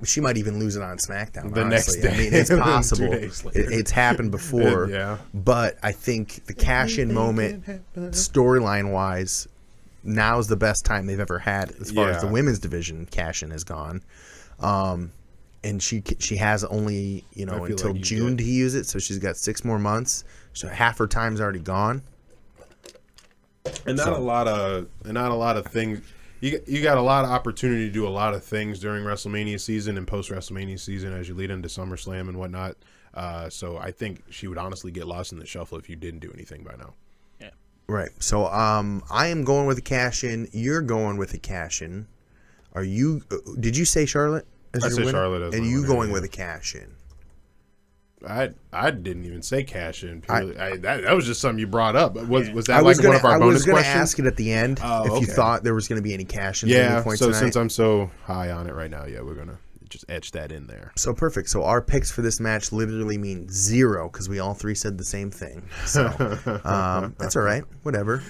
she might even lose it on SmackDown.
The
honestly.
next day.
I mean, it's possible.
2 days later.
It's happened before.
Yeah.
But I think the cash-in moment, storyline-wise, now is the best time they've ever had as far as the women's division cash-in has gone. And she has only until
like
June to use it, so she's got 6 more months. So half her time's already gone.
And not a lot of things. You got a lot of opportunity to do a lot of things during WrestleMania season and post WrestleMania season as you lead into SummerSlam and whatnot. So I think she would honestly get lost in the shuffle if you didn't do anything by now.
Yeah.
Right. So I am going with a cash in. You're going with a cash in. Are you? Did you say Charlotte?
I said Charlotte as
and you
winner,
going with a cash in.
I didn't even say cash in. That was just something you brought up. Was that
one
of our bonus questions?
I was going to ask it at the end if you
okay.
thought there was going to be any cash in.
Yeah. So
tonight.
since I'm so high on it right now, yeah, we're gonna just etch that in there.
So perfect. So our picks for this match literally mean 0 because we all 3 said the same thing. So that's all right. Whatever.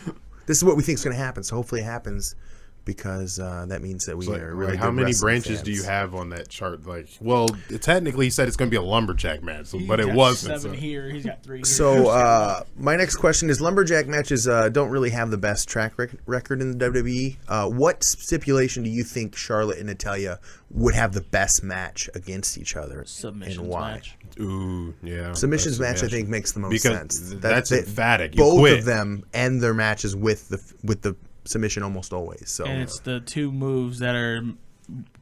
This is what we think is going to happen. So hopefully it happens. Because that means that we are really good.
How many branches
fans.
do you have on that chart? Like, well, it technically he said it's going to be a lumberjack match, but it wasn't.
7 here. He's got 3 here.
So my next question is: lumberjack matches don't really have the best track record in the WWE. What stipulation do you think Charlotte and Natalya would have the best match against each other,
Submissions
and why?
match.
Ooh, yeah.
Submissions match, I think, makes the most sense.
That's emphatic. You
both
quit.
of them end their matches with the submission almost always. So
And it's the 2 moves that are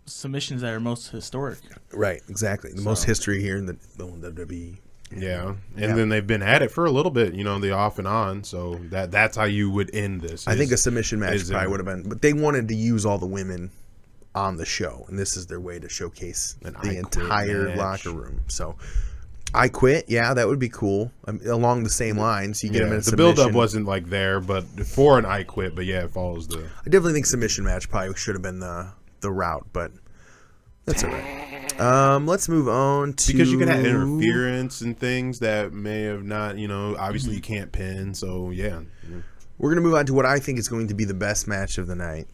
submissions that are most historic.
Right, exactly. The most history here in the WWE.
Yeah, and then they've been at it for a little bit, the off and on. So that's how you would end this.
I think a submission match probably would have been, but they wanted to use all the women on the show, and this is their way to showcase the entire locker room. So I quit. Yeah, that would be cool. Along the same lines, you get them in a
the
submission.
build-up wasn't like there, but for an I quit. But yeah, it follows the.
I definitely think submission match probably should have been the route, but that's all right. Let's move on to
because you can have interference and things that may have not. Obviously you can't pin. So yeah,
we're gonna move on to what I think is going to be the best match of the night.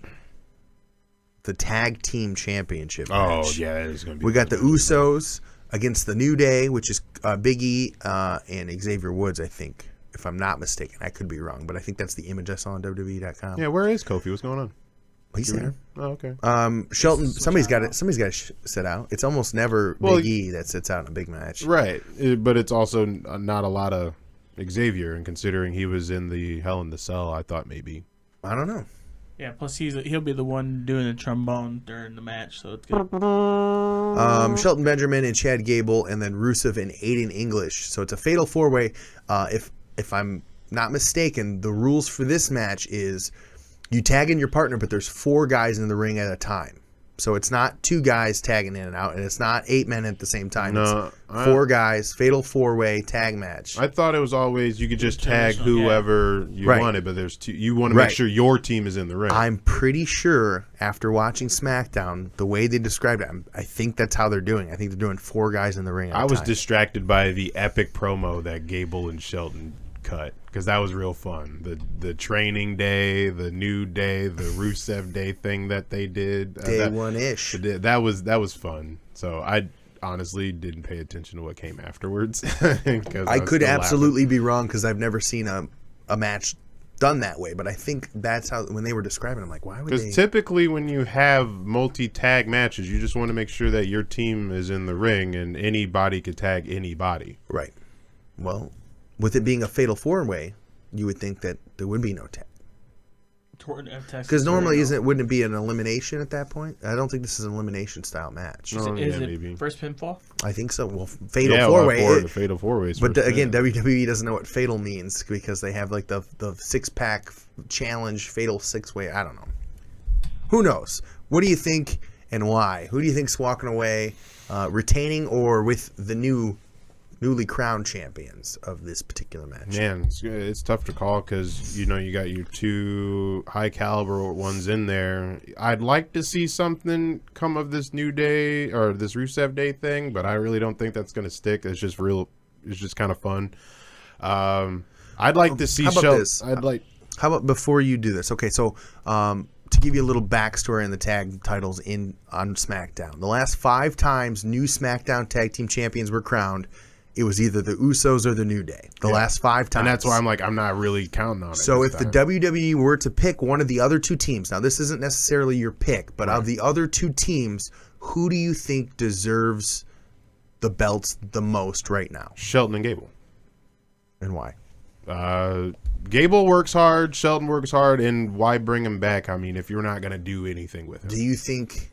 The tag team championship match.
Oh yeah, it is gonna be.
We got the Usos against the New Day, which is Big E and Xavier Woods, I think, if I'm not mistaken. I could be wrong, but I think that's the image I saw on WWE.com.
Yeah, where is Kofi? What's going on?
He's there.
Oh, okay.
Shelton, somebody's got to sit out. It's almost never Big E that sits out in a big match.
Right, but it's also not a lot of Xavier, and considering he was in the Hell in the Cell, I thought maybe.
I don't know.
Yeah, plus he'll be the one doing the trombone during the match, so it's good.
Shelton Benjamin and Chad Gable, and then Rusev and Aiden English. So it's a fatal 4-way. If I'm not mistaken, the rules for this match is you tag in your partner, but there's 4 guys in the ring at a time. So it's not 2 guys tagging in and out, and it's not 8 men at the same time.
No,
it's 4 guys, fatal 4-way tag match.
I thought it was always you could just tag whoever you wanted, but there's 2. You want to make sure your team is in the ring.
I'm pretty sure after watching SmackDown, the way they described it, I think that's how they're doing. I think they're doing 4 guys in the ring at a time.
I was distracted by the epic promo that Gable and Shelton cut because that was real fun. The training day, the new day, the Rusev Day thing that they did.
Day one-ish.
That was fun. So I honestly didn't pay attention to what came afterwards.
I could absolutely be wrong because I've never seen a match done that way, but I think that's how when they were describing it, I'm like, why would they?
Because typically when you have multi-tag matches, you just want to make sure that your team is in the ring and anybody could tag anybody.
Right. Well, with it being a fatal 4-way, you would think that there would be no tag. Because normally, wouldn't it be an elimination at that point? I don't think this is an elimination style match.
Is it maybe first pinfall?
I think so. Well, fatal 4-way.
The fatal 4-ways.
But again, WWE doesn't know what fatal means because they have like the 6-pack challenge fatal 6-way. I don't know. Who knows? What do you think and why? Who do you think's walking away, retaining or with the newly crowned champions of this particular match?
Man, it's tough to call because you got your 2 high caliber ones in there. I'd like to see something come of this New Day or this Rusev Day thing, but I really don't think that's going to stick. It's just kind of fun. I'd like to see Shelton.
How about before you do this? Okay, so to give you a little backstory on the tag titles on SmackDown, the last 5 times new SmackDown tag team champions were crowned, it was either the Usos or the New Day. The last 5 times.
And that's why I'm not really counting on it.
So if the WWE were to pick one of the other 2 teams, now this isn't necessarily your pick, but of the other 2 teams, who do you think deserves the belts the most right now?
Shelton and Gable.
And why?
Gable works hard, Shelton works hard, and why bring him back? I mean, if you're not going to do anything with him.
Do you think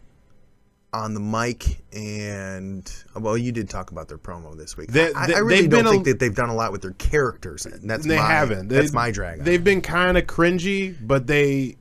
on the mic well, you did talk about their promo this week. I really don't think that they've done a lot with their characters.
Haven't.
That's my drag.
They've been kind of cringy, but they've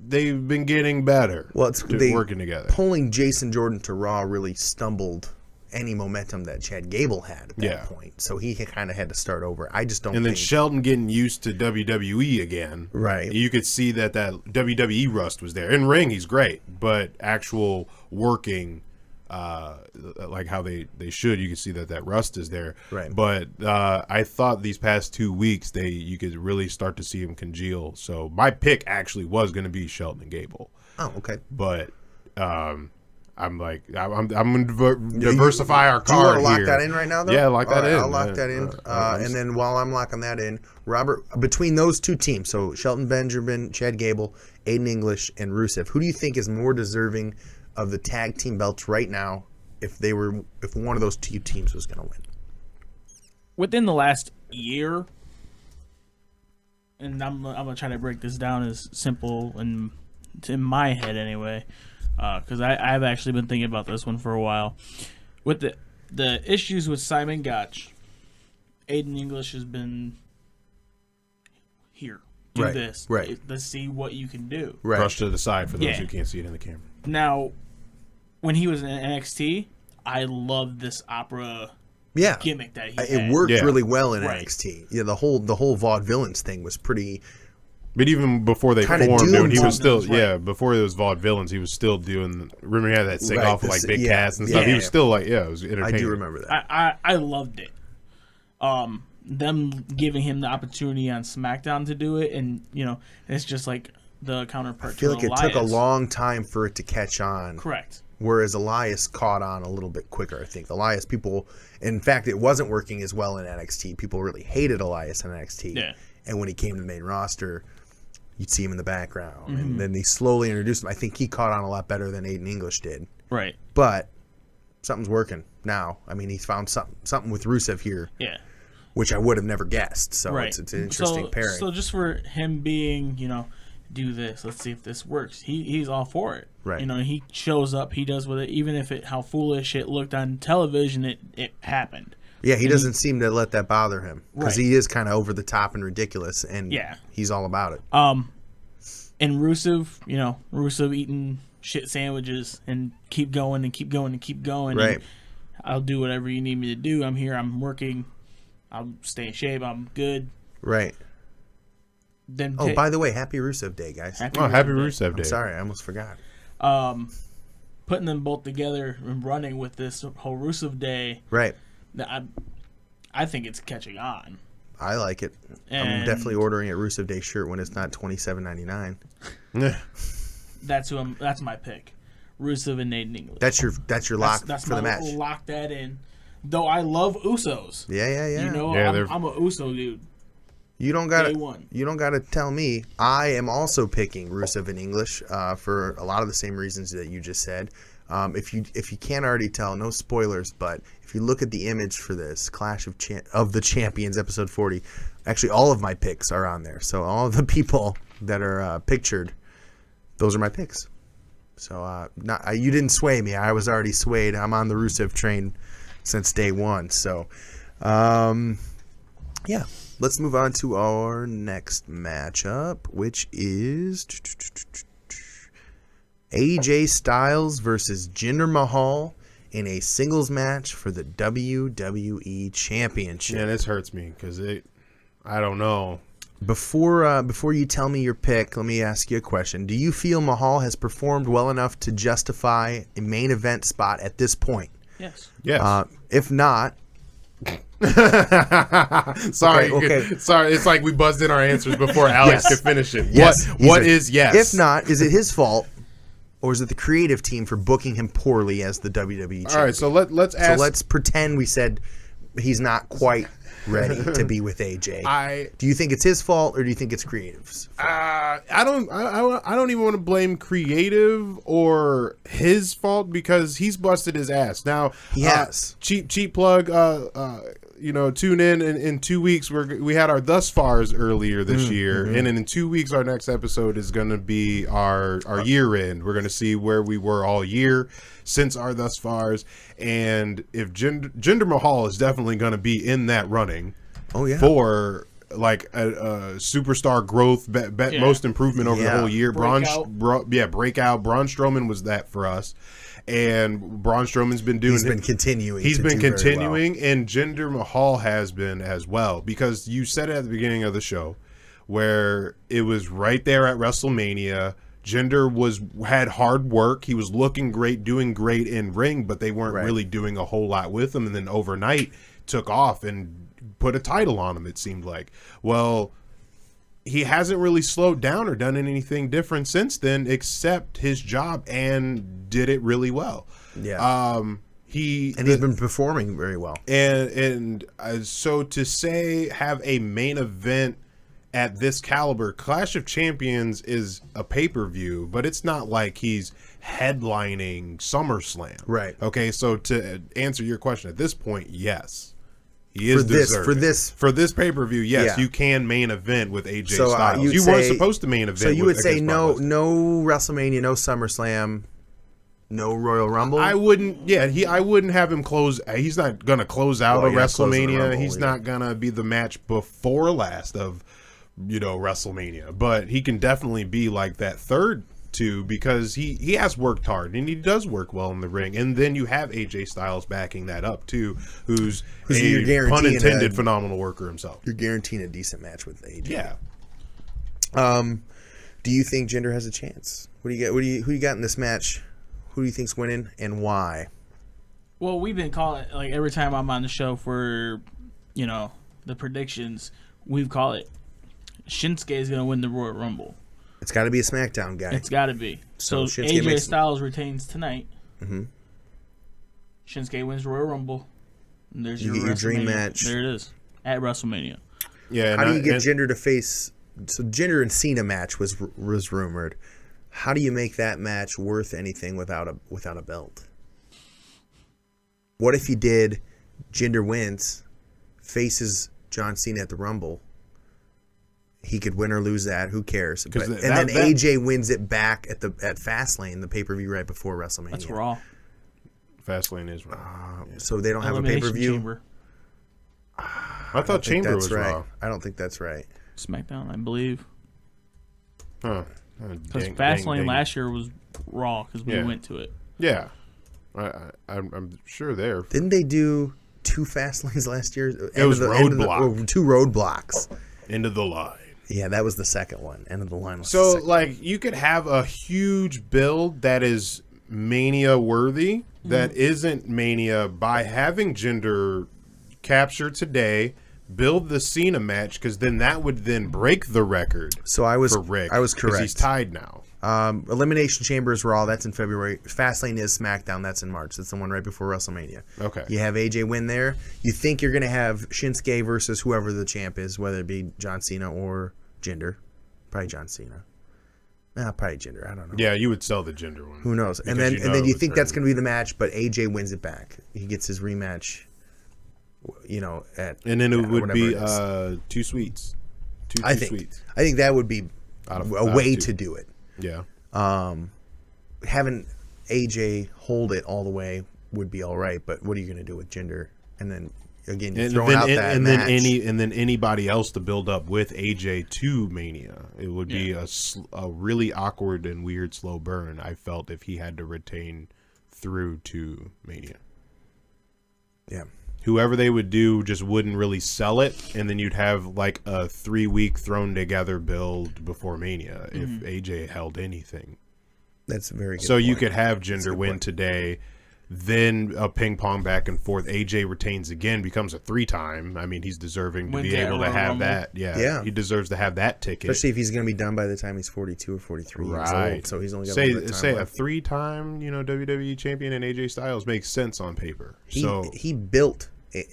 been getting better.
Well,
working together.
Pulling Jason Jordan to Raw really stumbled any momentum that Chad Gable had at that point. So he kind of had to start over. I just don't
And then Shelton getting used to WWE again.
Right.
You could see that WWE rust was there. In ring, he's great. But actual working, like how they should, you can see that rust is there.
Right.
But I thought these past 2 weeks, you could really start to see him congeal. So my pick actually was going to be Shelton and Gable.
Oh, okay.
But I'm going to diversify our card.
Do you want to lock
here.
that in right now, though?
Yeah, lock that in.
I'll lock that in. And then while I'm locking that in, Robert, between those 2 teams, so Shelton Benjamin, Chad Gable, Aiden English, and Rusev, who do you think is more deserving of the tag team belts right now if one of those 2 teams was going to win?
Within the last year, and I'm going to try to break this down as simple and in my head anyway, because I've actually been thinking about this one for a while. With the issues with Simon Gotch, Aiden English has been here. Do this.
Right.
Let's see what you can do.
Right.
Brush to the side for those who can't see it in the camera.
Now, when he was in NXT, I loved this opera gimmick that he had.
It worked really well in NXT. Yeah, the whole Vaudevillains thing was pretty.
But even before they formed, he was still before it was Vaudevillains, he was still doing. Remember, he had that sing off with like Big Cass and stuff. He was still it was entertaining.
I do remember that.
I loved it. Them giving him the opportunity on SmackDown to do it, and it's just like the counterpart.
I feel like
Elias.
It took a long time for it to catch on.
Correct.
Whereas Elias caught on a little bit quicker, I think. Elias, in fact, it wasn't working as well in NXT. People really hated Elias in NXT.
Yeah.
And when he came to the main roster, you'd see him in the background. Mm-hmm. And then they slowly introduced him. I think he caught on a lot better than Aiden English did.
Right.
But something's working now. I mean, he's found something with Rusev here.
Yeah.
Which I would have never guessed. So it's an interesting pairing.
So just for him being, do this. Let's see if this works. He's all for it.
Right.
You know, he shows up. He does with it, even if how foolish it looked on television. It happened.
Yeah, he doesn't seem to let that bother him because
Right.
he is kind of over the top and ridiculous, and he's all about it.
And Rusev eating shit sandwiches and keep going and keep going and keep going.
Right.
And I'll do whatever you need me to do. I'm here. I'm working. I'll stay in shape. I'm good.
Right.
Then
By the way, happy Rusev Day, guys.
Happy Rusev Day.
I'm sorry, I almost forgot.
Putting them both together and running with this whole Rusev Day.
Right.
I think it's catching on.
I like it. I'm
And-
definitely ordering a Rusev Day shirt when it's not $27.99.
That's my pick. Rusev and Nathan English.
That's your lock
That's
for the
my
match.
lock that in. Though I love Usos.
Yeah.
You know,
Yeah,
I'm a Uso dude.
You don't
Day one.
gotta tell me. I am also picking Rusev in English for a lot of the same reasons that you just said. If you can't already tell, no spoilers, but if you look at the image for this Clash of the Champions episode 40, actually all of my picks are on there. So all of the people that are pictured, those are my picks. So you didn't sway me. I was already swayed. I'm on the Rusev train since day one. So yeah. Let's move on to our next matchup, which is AJ Styles versus Jinder Mahal in a singles match for the WWE Championship.
Yeah, this hurts me because I don't know.
Before you tell me your pick, let me ask you a question. Do you feel Mahal has performed well enough to justify a main event spot at this point?
Yes.
Yes.
If not,
Sorry.
Okay.
Sorry. It's like we buzzed in our answers before Alex
Yes.
could finish it.
Yes.
What is yes?
If not, is it his fault, or is it the creative team for booking him poorly as the WWE champion?
All right. So let's ask.
So let's pretend we said he's not quite ready to be with AJ. Do you think it's his fault, or do you think it's creative's?
I don't even want to blame creative or his fault because he's busted his ass. Now
He has.
Cheap plug. Tune in 2 weeks. We had our thus fars earlier this year, and in 2 weeks our next episode is going to be our year end. We're going to see where we were all year since our thus fars, and if Jinder Mahal is definitely going to be in that running.
Oh yeah.
For like a superstar growth, most improvement over the whole year.
Breakout.
Breakout. Braun Strowman was that for us, and Braun Strowman's been doing.
He's been continuing.
He's
to
been
do very
continuing,
well.
and Jinder Mahal has been as well, because you said it at the beginning of the show, where it was right there at WrestleMania. Jinder had hard work. He was looking great, doing great in ring, but they weren't really doing a whole lot with him. And then overnight took off and put a title on him, it seemed like. Well, he hasn't really slowed down or done anything different since then, except his job, and did it really well.
Yeah.
He's
been performing very well.
And so to say have a main event at this caliber, Clash of Champions is a pay-per-view, but it's not like he's headlining SummerSlam.
Right.
Okay, so to answer your question at this point, yes. He is deserving.
For this
pay-per-view, yes,
Yeah.
you can main event with AJ
So,
Styles.
you'd
You weren't
say-
supposed to main event.
So you would say
against
no
Brock Lesnar.
no WrestleMania, no SummerSlam, no Royal Rumble?
I wouldn't. Yeah, I wouldn't have him close. He's not gonna close out
Well,
a
yeah, closing the
WrestleMania.
Rumble,
He's
yeah.
not gonna be the match before last of WrestleMania. But he can definitely be like that third two, because he has worked hard and he does work well in the ring. And then you have AJ Styles backing that up too, who's
you're
a
guaranteeing
pun intended
a-
phenomenal worker himself.
You're guaranteeing a decent match with AJ.
Yeah.
Do you think Jinder has a chance? What do you get? Who you got in this match? Who do you think's winning and why?
Well, we've been calling it, like, every time I'm on the show for, the predictions, we've called it Shinsuke is going to win the Royal Rumble.
It's got to be a SmackDown guy.
It's got to be. So
Shinsuke
AJ
makes-
Styles retains tonight.
Mhm.
Shinsuke wins Royal Rumble. And there's
You
your
get your dream
WrestleMania.
match.
There it is. At WrestleMania.
Yeah.
How do you get Jinder to face? So Jinder and Cena match was rumored. How do you make that match worth anything without a belt? What if you did? Jinder wins, faces John Cena at the Rumble, He could win or lose that. Who cares? But,
that-
and then
that-
AJ wins it back at Fastlane, the pay-per-view right before WrestleMania.
That's Raw.
Fastlane is Raw.
So they don't have a
Elimination
pay-per-view.
Chamber.
I thought Chamber
That's
was
right.
Raw.
I don't think that's right.
SmackDown, I believe.
Huh.
Because Fastlane last year was Raw because we
Yeah.
went to it.
Yeah. I'm sure there.
Didn't they do 2 Fastlanes last year?
It was
Roadblock. 2 Roadblocks.
End of the line.
Yeah, that was the second one. End of the line was the
So,
second.
like, you could have a huge build that is Mania worthy, that isn't Mania, by having Jinder capture today, build the Cena match, because then that would then break the record
So I was
for Rick.
I was
'cause
correct.
He's tied now.
Elimination Chamber is Raw. That's in February. Fastlane is SmackDown. That's in March. That's the one right before WrestleMania.
Okay.
You have AJ win there. You think you're going to have Shinsuke versus whoever the champ is, whether it be John Cena or Jinder. Probably John Cena. Probably Jinder. I don't know.
Yeah, you would sell the Jinder one.
Who knows? And
Because
then you
it's
think that's
hurt.
going to be the match, but AJ wins it back. He gets his rematch. At
And then it would
whatever
be
it is.
2 sweets. Two
I
sweets.
think that would be
Out of-
a
out of
way
2.
to do it.
Yeah.
Having AJ hold it all the way would be all right, but what are you going to do with Jinder? And then again, you're throwing out that match.
Then anybody else to build up with AJ to Mania. It would be a really awkward and weird slow burn. I felt if he had to retain through to Mania.
Yeah.
Whoever they would do just wouldn't really sell it, and then you'd have like a 3-week thrown together build before Mania if AJ held anything.
That's a very good
So you
point.
could have
That's a
Jinder
good
win
point.
today, then a ping pong back and forth. AJ retains again, becomes a 3-time. I mean, he's deserving to
Wins
be
at
able to
Royal
have
Rumble.
that.
Yeah.
He deserves to have that ticket.
Especially if he's going to be done by the time he's 42 or 43 years old. So he's only got a little bit of time
say a
left.
3-time, WWE champion and AJ Styles makes sense on paper.
He built
he-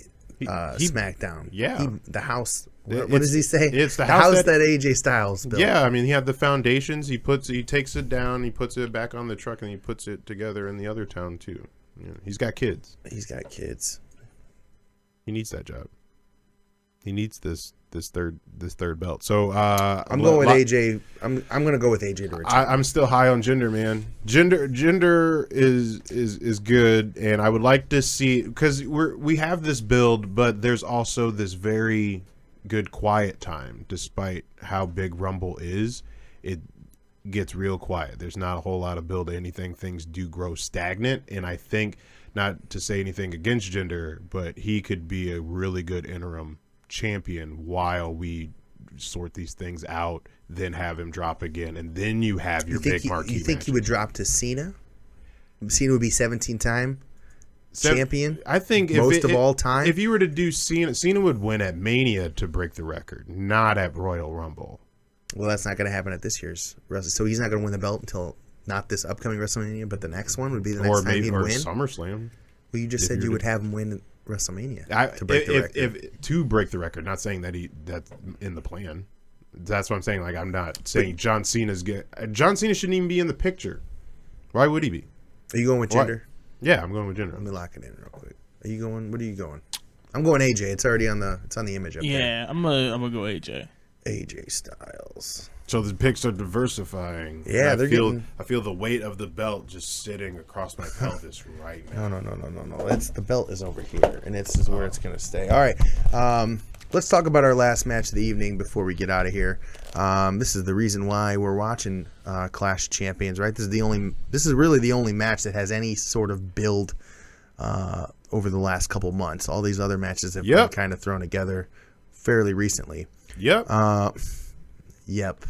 SmackDown.
yeah.
The house.
It-
What does he say?
it's the
house
house
that AJ Styles built.
Yeah, I mean, he had the foundations. He takes it down. He puts it back on the truck, and he puts it together in the other town too. You know, he's got kids.
He's got kids.
He needs that job. He needs this third belt. So
I'm going with AJ. I'm going to go with AJ to return.
I'm still high on Jinder, man. Jinder is good, and I would like to see, because we have this build, but there's also this very good quiet time. Despite how big Rumble is, it gets real quiet. There's not a whole lot of build to anything. Things do grow stagnant, and I think, not to say anything against Jinder, but he could be a really good interim champion while we sort these things out, then have him drop again, and then you have your big marquee
You think
match.
he would drop to Cena? Cena would be 17-time champion?
I think
most of all time?
If you were to do Cena would win at Mania to break the record, not at Royal Rumble.
Well, that's not going to happen at this year's Wrestle. So he's not going to win the belt until not this upcoming WrestleMania, but the next one would be the next time he'd win.
SummerSlam.
Well, you just
if
said
you
you
were
would
to-
have him win WrestleMania to break the record.
To break the record, not saying that's in the plan. That's what I'm saying. Like, I'm not saying John Cena's good. John Cena shouldn't even be in the picture. Why would he be?
Are you going with
What?
Jinder?
Yeah, I'm going with
Let
Jinder.
me lock it in real quick. Are you going? What are you going? I'm going AJ. It's already on the image up there.
Yeah, I'm gonna go AJ.
AJ Styles.
So the picks are diversifying.
Yeah,
And
they're getting-
I feel the weight of the belt just sitting across my pelvis right now.
No. The belt is over here, and this is where it's going to stay. All right. Let's talk about our last match of the evening before we get out of here. This is the reason why we're watching Clash of Champions, right? This is really the only match that has any sort of build over the last couple months. All these other matches have been kind of thrown together fairly recently.
Yep.
Yep,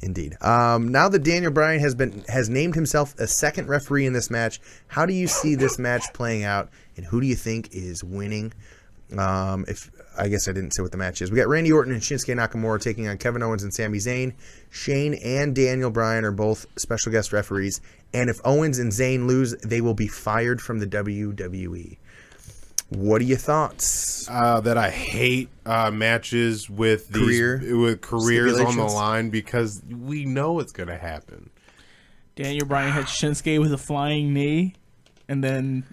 indeed. Now that Daniel Bryan has named himself a second referee in this match, how do you see this match playing out, and who do you think is winning? If I guess I didn't say what the match is. We got Randy Orton and Shinsuke Nakamura taking on Kevin Owens and Sami Zayn. Shane and Daniel Bryan are both special guest referees, and if Owens and Zayn lose, they will be fired from the WWE. What are your thoughts?
That I hate matches with
Careers
on the
stipulations.
line, because we know it's going to happen.
Daniel Bryan hits Shinsuke with a flying knee, and then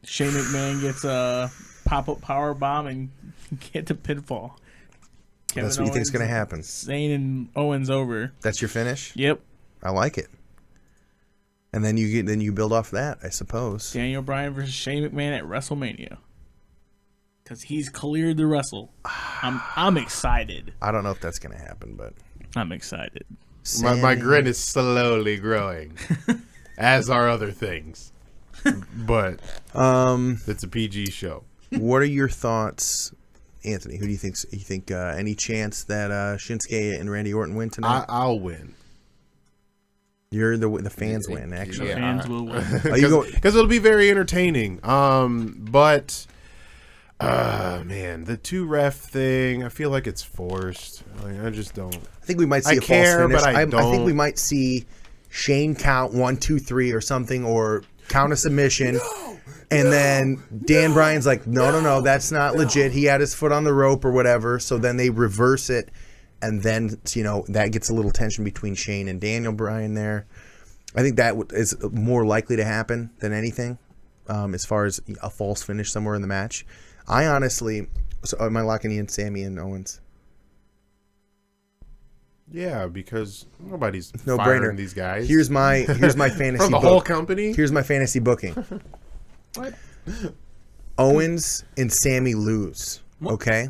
Shane McMahon gets a pop-up power bomb and get the pinfall.
That's what you think's going to happen.
Zayn and Owens over.
That's your finish?
Yep.
I like it. And then you build off that, I suppose.
Daniel Bryan versus Shane McMahon at WrestleMania. Because he's cleared to wrestle. I'm excited.
I don't know if that's going to happen, but
I'm excited.
My grin is slowly growing, as are other things. But it's a PG show.
What are your thoughts, Anthony? Who do you think? You think any chance that Shinsuke and Randy Orton win tonight?
I'll win.
You're the fans win, actually.
The fans will win.
Because it'll be very entertaining. But man, the 2-ref thing, I feel like it's forced. Like, I just don't.
I think we might see a false finish.
But I
think we might see Shane count 1, 2, 3 or something, or count a submission. And then Dan Bryan's like, no, that's not legit. He had his foot on the rope or whatever. So then they reverse it. And then, that gets a little tension between Shane and Daniel Bryan there. I think that is more likely to happen than anything as far as a false finish somewhere in the match. I honestly, so am I locking in Sammy and Owens?
Yeah, because nobody's
No
firing
brainer.
these guys.
Here's my fantasy
from the whole company.
Here's my fantasy booking.
What?
Owens and Sammy lose. Okay,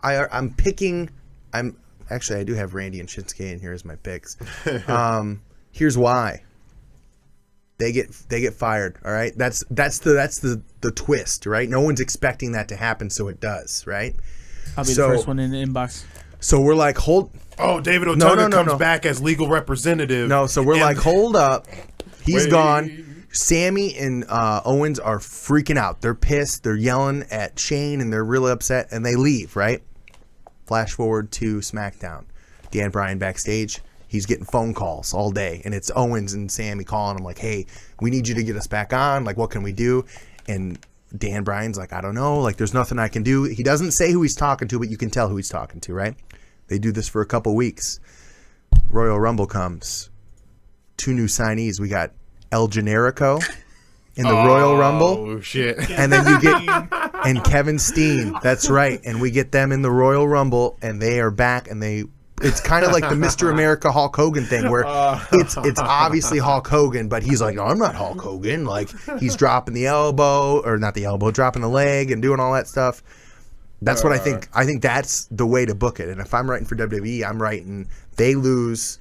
I'm picking. Actually, I do have Randy and Shinsuke in here as my picks. Here's why. They get fired. All right, that's the twist. Right, no one's expecting that to happen, so it does. Right.
I'll be the first one in the inbox.
So we're like, hold.
Oh, David Otunga comes back as legal representative.
No, so we're like, hold up. He's gone. Sammy and Owens are freaking out. They're pissed. They're yelling at Shane, and they're really upset, and they leave, right? Flash forward to SmackDown. Dan Bryan backstage. He's getting phone calls all day, and it's Owens and Sammy calling him like, hey, we need you to get us back on. Like, what can we do? And Dan Bryan's like, I don't know. Like, there's nothing I can do. He doesn't say who he's talking to, but you can tell who he's talking to, right? They do this for a couple weeks. Royal Rumble comes. 2 new signees. We got El Generico in the Royal Rumble.
Oh, shit.
And then you get and Kevin Steen. That's right. And we get them in the Royal Rumble, and they are back, and it's kind of like the Mr. America Hulk Hogan thing where it's obviously Hulk Hogan, but he's like, no, I'm not Hulk Hogan. Like, he's dropping the elbow, or not the elbow, dropping the leg and doing all that stuff. That's what I think. I think that's the way to book it. And if I'm writing for WWE, I'm writing they lose,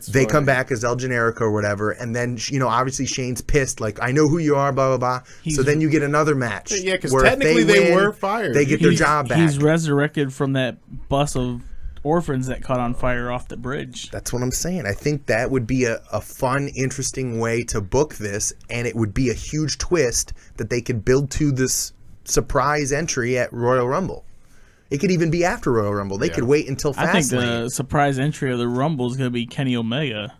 they come back as El Generico or whatever, and then obviously Shane's pissed, like, I know who you are, blah blah blah. So then you get another match.
Yeah, because technically they were fired.
They get their job back.
He's resurrected from that bus of orphans that caught on fire off the bridge.
That's what I'm saying. I think that would be a fun, interesting way to book this, and it would be a huge twist that they could build to this surprise entry at Royal Rumble. It could even be after Royal Rumble. They could wait until Fastlane.
I think the surprise entry of the Rumble is going to be Kenny Omega.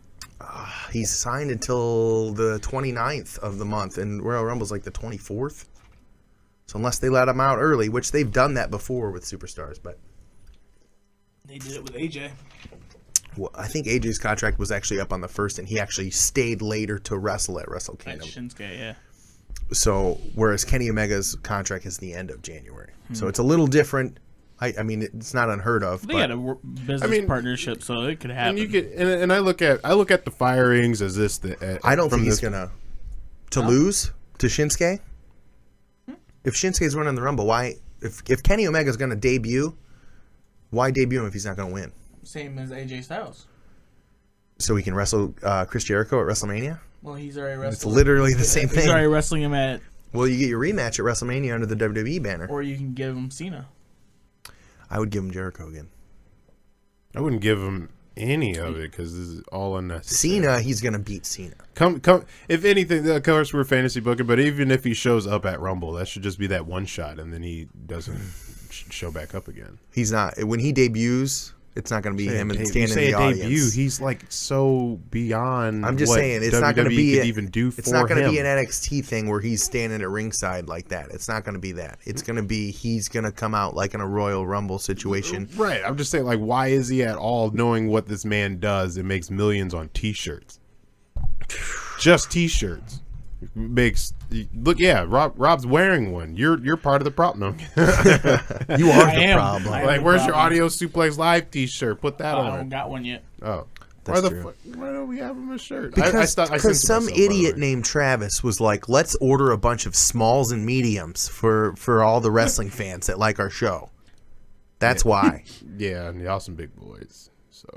He's signed until the 29th of the month, and Royal Rumble's like the 24th. So unless they let him out early, which they've done that before with superstars, but
they did it with AJ.
Well, I think AJ's contract was actually up on the 1st, and he actually stayed later to wrestle at Wrestle Kingdom.
Shinsuke, yeah.
So whereas Kenny Omega's contract is the end of January, so it's a little different. I mean, it's not unheard of.
They had a business partnership, so it could happen.
And I look at the firings as this.
I don't think he's gonna lose to Shinsuke. If Shinsuke's running the Rumble, why? If Kenny Omega's gonna debut, why debut him if he's not gonna win?
Same as AJ Styles.
So he can wrestle Chris Jericho at WrestleMania.
Well, he's already wrestling.
It's literally the same thing.
He's already wrestling him at.
Well, you get your rematch at WrestleMania under the WWE banner.
Or you can give him Cena.
I would give him Jericho again.
I wouldn't give him any of it because this is all unnecessary.
Cena, he's gonna beat Cena.
Come. If anything, of course we're fantasy booking, but even if he shows up at Rumble, that should just be that one shot, and then he doesn't show back up again.
He's not. When he debuts, it's not going to be him and standing in the audience.
Debut, he's like so beyond.
I'm just
what
saying it's
WWE
not going to be
even do for him.
It's not going to be an NXT thing where he's standing at ringside like that. It's not going to be that. It's going to be he's going to come out like in a Royal Rumble situation.
Right. I'm just saying, like, why is he at all knowing what this man does and makes millions on T-shirts? Just T-shirts. look. Yeah, Rob's wearing one. You're part of the problem.
You are the problem.
Like, where's your Audio Suplex Live T-shirt? Put that
I
on.
haven't got one yet.
Oh,
That's
why
true.
why don't we have him a shirt?
Because
I sent
some
myself, by the
idiot
way.
named Travis was like, let's order a bunch of smalls and mediums for all the wrestling fans that like our show. That's why.
Yeah, and y'all some big boys. So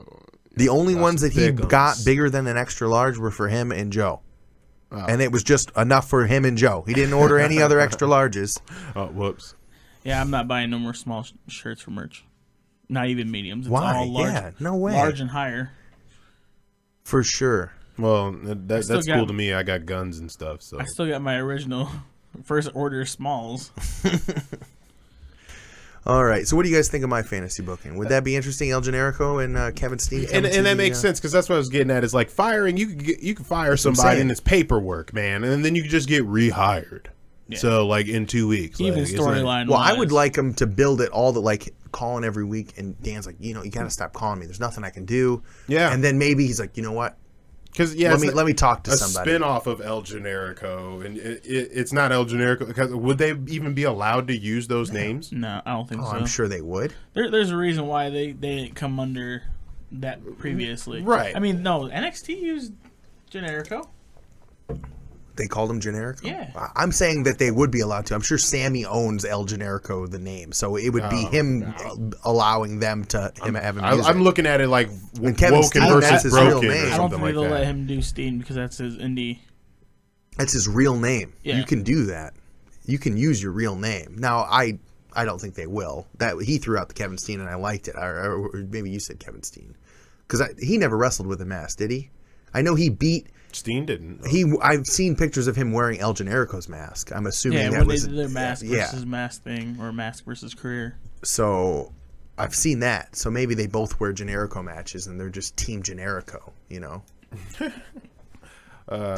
The only
y'all
ones
some
that he
big
got
uns.
bigger than an extra large were for him and Joe. And it was just enough for him and Joe. He didn't order any other extra larges.
Oh, whoops.
Yeah, I'm not buying no more small shirts for merch. Not even mediums. It's
Why?
all large.
Yeah, no way.
Large and higher.
For sure.
Well, that's
still
cool
got-
to me. I got guns and stuff. So
I still got my original first order smalls.
All right. So what do you guys think of my fantasy booking? Would that be interesting? El Generico and Kevin Steen?
and that makes sense because that's what I was getting at. Is like firing. You can fire
what I'm
somebody
saying.
and it's paperwork, man, and then you can just get rehired.
Yeah.
So like in 2 weeks,
Even
like, it's like-
storyline.
Well, I would like him to build it all the like calling every week, and Dan's like, you got to stop calling me. There's nothing I can do.
Yeah.
And then maybe he's like, you know what?
Because yeah,
Let me talk to
a
somebody.
spin-off of El Generico, and it's not El Generico. Because would they even be allowed to use those names?
No, I don't think
Oh,
so.
I'm sure they would.
There's a reason why they didn't come under that previously.
Right.
I mean, no, NXT used Generico.
They called him Generico?
Yeah.
I'm saying that they would be allowed to. I'm sure Sammy owns El Generico, the name. So it would be him allowing them to have him use
I'm
it.
looking at it like
And Kevin
Woken
Steen, that's
versus
his real
Broken
name.
or
I
I don't
something
think
like
they'll let
that.
him do Steen because that's his indie.
That's his real name.
Yeah.
You can do that. You can use your real name. Now, I don't think they will. That he threw out the Kevin Steen, and I liked it. Or maybe you said Kevin Steen. Because he never wrestled with a mask, did he? I know he beat...
Steen didn't.
I've seen pictures of him wearing El Generico's mask. I'm assuming
Yeah,
that
when
was
they did their mask
yeah.
versus mask thing, or mask versus career.
So I've seen that. So maybe they both wear Generico matches, and they're just Team Generico. They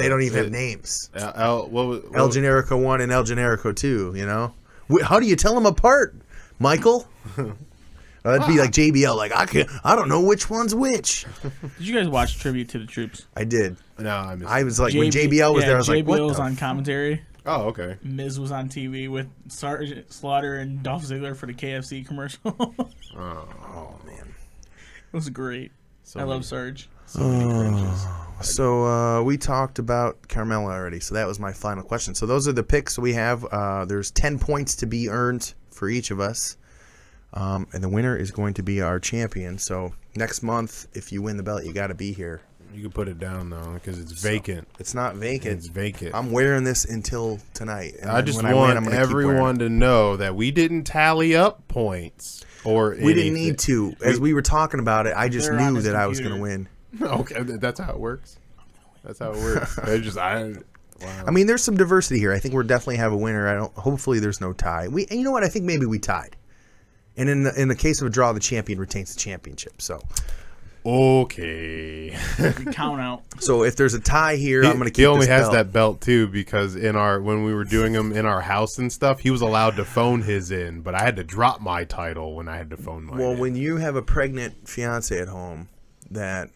don't even have names.
El
El Generico 1 and El Generico 2. How do you tell them apart, Michael? That'd be like JBL. Like I don't know which one's which.
Did you guys watch Tribute to the Troops?
I did.
No, I missed.
I was like when JBL was there. I was like, what
JBL was
the
on commentary.
Oh, okay.
Miz was on TV with Sergeant Slaughter and Dolph Ziggler for the KFC commercial. It
Oh man.
was great. I love Sarge.
So we talked about Carmella already. So that was my final question. So those are the picks we have. There's 10 points to be earned for each of us. And the winner is going to be our champion. So next month, if you win the belt, you got to be here.
You can put it down though because it's vacant.
It's not vacant.
It's vacant.
I'm wearing this until tonight. And
I
then
just
when
want
win, I'm gonna keep wearing
everyone to know that we didn't tally up points or
it. We didn't need to. As we were talking about it, I just
They're on
knew
his
that I was
computer.
going to win.
Okay, that's how it works. That's how it works. Wow.
I mean, there's some diversity here. I think we'll definitely have a winner. Hopefully, there's no tie. And you know what? I think maybe we tied. And in the case of a draw, the champion retains the championship. So
Okay.
Count out.
So if there's a tie here, I'm going to keep
He only
this
has
belt.
that belt too because when we were doing them in our house and stuff, he was allowed to phone his in, but I had to drop my title when I had to phone mine.
Well,
in.
when you have a pregnant fiance at home that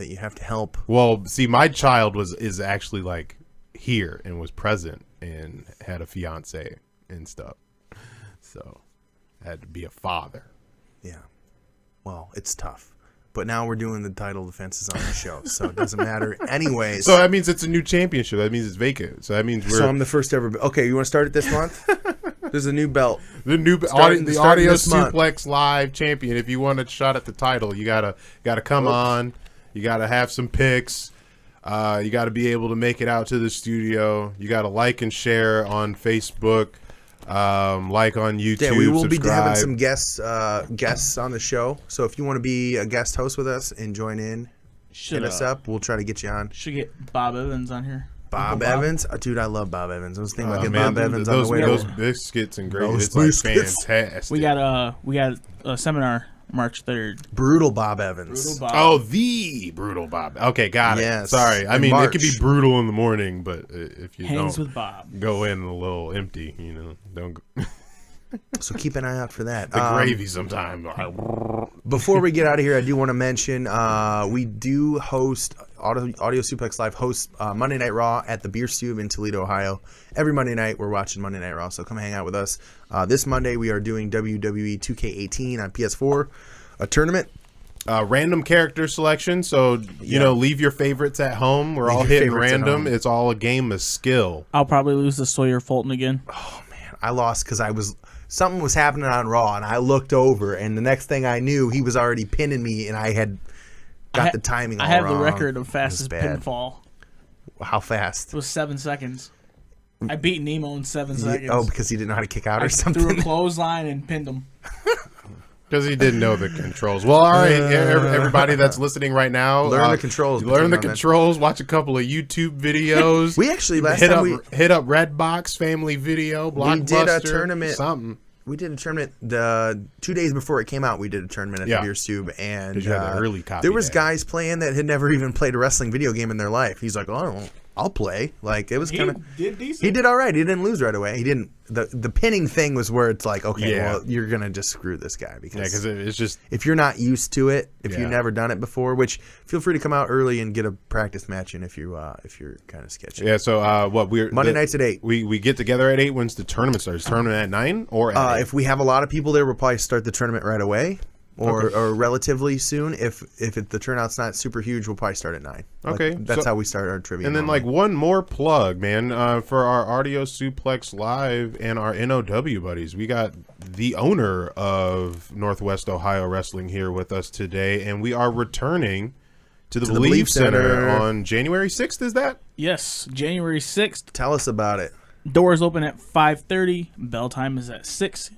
you have to help.
Well, see, my child is actually like here and was present and had a fiance and stuff, so I had to be a father.
Yeah. Well, it's tough. But now we're doing the title defenses on the show, so it doesn't matter. Anyways.
So that means it's a new championship. That means it's vacant. So that means we're
I'm the first ever. Okay, you want to start it this month? There's a new belt.
the new
Starting
Audio
this month.
Suplex Live champion. If you want a shot at the title, you gotta come on. You gotta have some picks. You gotta be able to make it out to the studio. You gotta like and share on Facebook. Like on YouTube.
Yeah, we will be
subscribe.
having some guests on the show. So if you want to be a guest host with us and join in, hit us up. We'll try to get you on.
Should get Bob Evans on here.
Bob Evans? Oh, dude, I love Bob Evans. I was thinking about getting
Man,
Bob Evans on the way
those
over.
biscuits and gravy.
Those
It's like
biscuits.
fantastic.
We got a seminar March 3rd.
Brutal Bob Evans.
Brutal Bob.
Oh, the brutal Bob. Okay, got it.
Yes,
Sorry. I
in
mean, it could be
March.
brutal in the morning, but if you
Hangs
don't
with Bob.
go in a little empty, don't go.
So keep an eye out for that.
The gravy sometimes.
Before we get out of here, I do want to mention we do host Audio Suplex Live hosts Monday Night Raw at the Beer Stube in Toledo, Ohio. Every Monday night, we're watching Monday Night Raw, so come hang out with us. This Monday, we are doing WWE 2K18 on PS4, a tournament.
Random character selection, so leave your favorites at home. We're all hitting random. It's all a game of skill.
I'll probably lose to Sawyer Fulton again.
Oh man, I lost because something was happening on Raw, and I looked over, and the next thing I knew, he was already pinning me, and I had got the timing all wrong.
I have the record of fastest pinfall.
How fast?
It was 7 seconds. I beat Nemo in 7 seconds.
Oh, because he didn't know how to kick out or something?
Threw a clothesline and pinned him.
Because he didn't know the controls. Well, all right, everybody that's listening right now,
learn the controls.
Learn the controls. Watch a couple of YouTube videos.
We actually
hit up Redbox Family Video, Blockbuster.
We did a tournament.
Something.
We did a tournament 2 days before it came out. We did a tournament at the Beer Stube, and
you had the early copy
there was guys playing that had never even played a wrestling video game in their life. He's like, "Oh, I'll play." Like it was kind of. He did all right. He didn't lose right away. He didn't. The pinning thing was where it's like, okay, well, you're gonna just screw this guy because
it's just
if you're not used to it, if you've never done it before, which feel free to come out early and get a practice match in if you're kind of sketchy.
Yeah. So
Monday nights at 8.
We get together at 8. When's the tournament starts? Tournament at 9 or at 8?
If we have a lot of people there, we'll probably start the tournament right away. Or relatively soon. If the turnout's not super huge, we'll probably start at 9.
Okay,
that's how we start our trivia.
And then one more plug, man, for our Audio Suplex Live and our NOW buddies. We got the owner of Northwest Ohio Wrestling here with us today, and we are returning to the Believe Center on January 6th. Is that?
Yes, January 6th.
Tell us about it.
Doors open at 5:30. Bell time is at 6.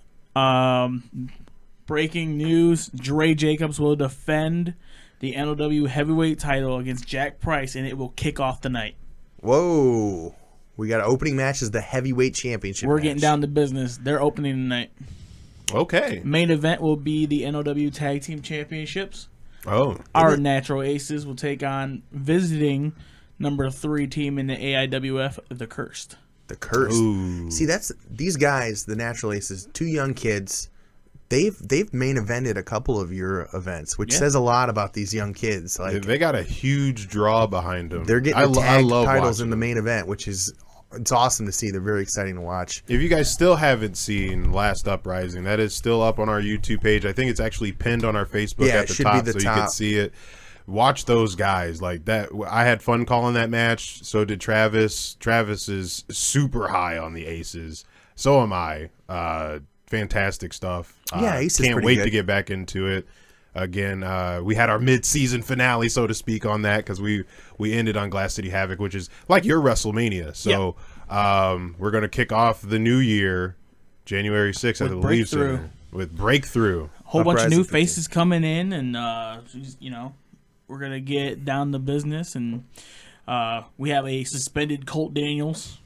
Breaking news, Dre Jacobs will defend the NOW heavyweight title against Jack Price, and it will kick off the night.
Whoa. We got an opening match as the heavyweight championship
We're
match.
getting down to business. They're opening tonight.
Okay.
Main event will be the NOW Tag Team Championships.
Oh.
Our Natural Aces will take on visiting number 3 team in the AIWF, the Cursed.
The Cursed.
Ooh.
See, these guys, the Natural Aces, 2 young kids. They've main evented a couple of your events, which says a lot about these young kids. Like
they got a huge draw behind them.
They're getting tag titles in the
them.
main event, which is it's awesome to see. They're very exciting to watch.
If you guys still haven't seen Last Uprising, that is still up on our YouTube page. I think it's actually pinned on our Facebook at the top, so you can see it. Watch those guys like that. I had fun calling that match. So did Travis. Travis is super high on the Aces. So am I. Fantastic stuff.
Aces
can't wait
good.
to get back into it again. We had our mid-season finale, so to speak, on that because we ended on Glass City Havoc, which is like your WrestleMania. So we're gonna kick off the new year, January 6th at the Believe Center with Breakthrough.
Whole bunch of new faces coming in, and we're gonna get down to business. And we have a suspended Colt Daniels.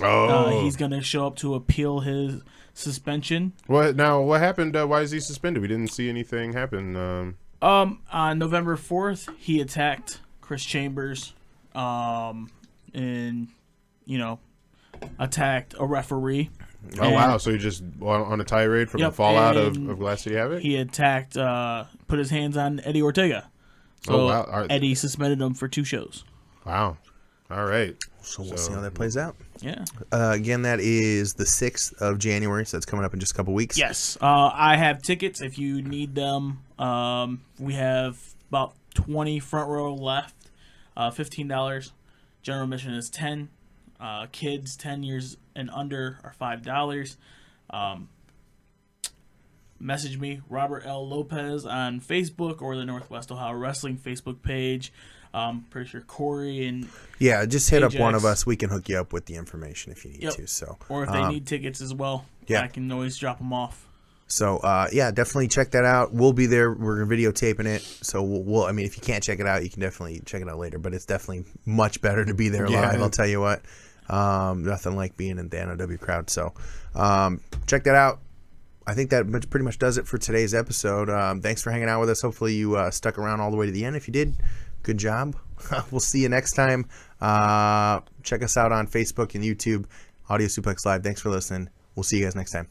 Oh,
he's gonna show up to appeal his suspension.
What happened? Why is he suspended? We didn't see anything happen.
On November 4th, he attacked Chris Chambers, and attacked a referee.
Oh wow! So he just on a tirade from the fallout of Glass City Havoc.
He attacked, put his hands on Eddie Ortega. So Eddie suspended him for 2 shows.
Wow! All right.
So we'll see how that plays out.
Yeah.
Again, that is the 6th of January, so that's coming up in just a couple weeks.
Yes. I have tickets if you need them. We have about 20 front row left. $15. General admission is $10. Kids 10 years and under are $5. Message me, Robert L. Lopez, on Facebook or the Northwest Ohio Wrestling Facebook page. Pretty sure Corey and
just hit up one of us. We can hook you up with the information if you need to. So,
or if they need tickets as well, I can always drop them off.
So, definitely check that out. We'll be there. We're videotaping it. So we'll. I mean, if you can't check it out, you can definitely check it out later. But it's definitely much better to be there live. I'll tell you what. Nothing like being in the NOW crowd. So, check that out. I think that pretty much does it for today's episode. Thanks for hanging out with us. Hopefully you stuck around all the way to the end. If you did, good job. We'll see you next time. Check us out on Facebook and YouTube, Audio Suplex Live. Thanks for listening. We'll see you guys next time.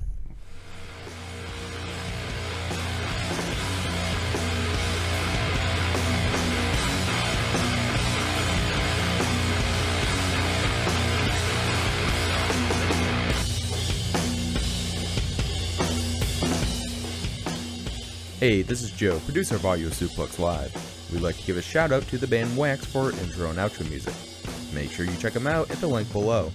Hey, this is Joe, producer of Audio Suplex Live. We'd like to give a shout out to the band Wax for our intro and outro music. Make sure you check them out at the link below.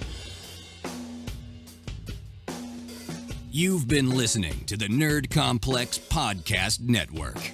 You've been listening to the Nerd Complex Podcast Network.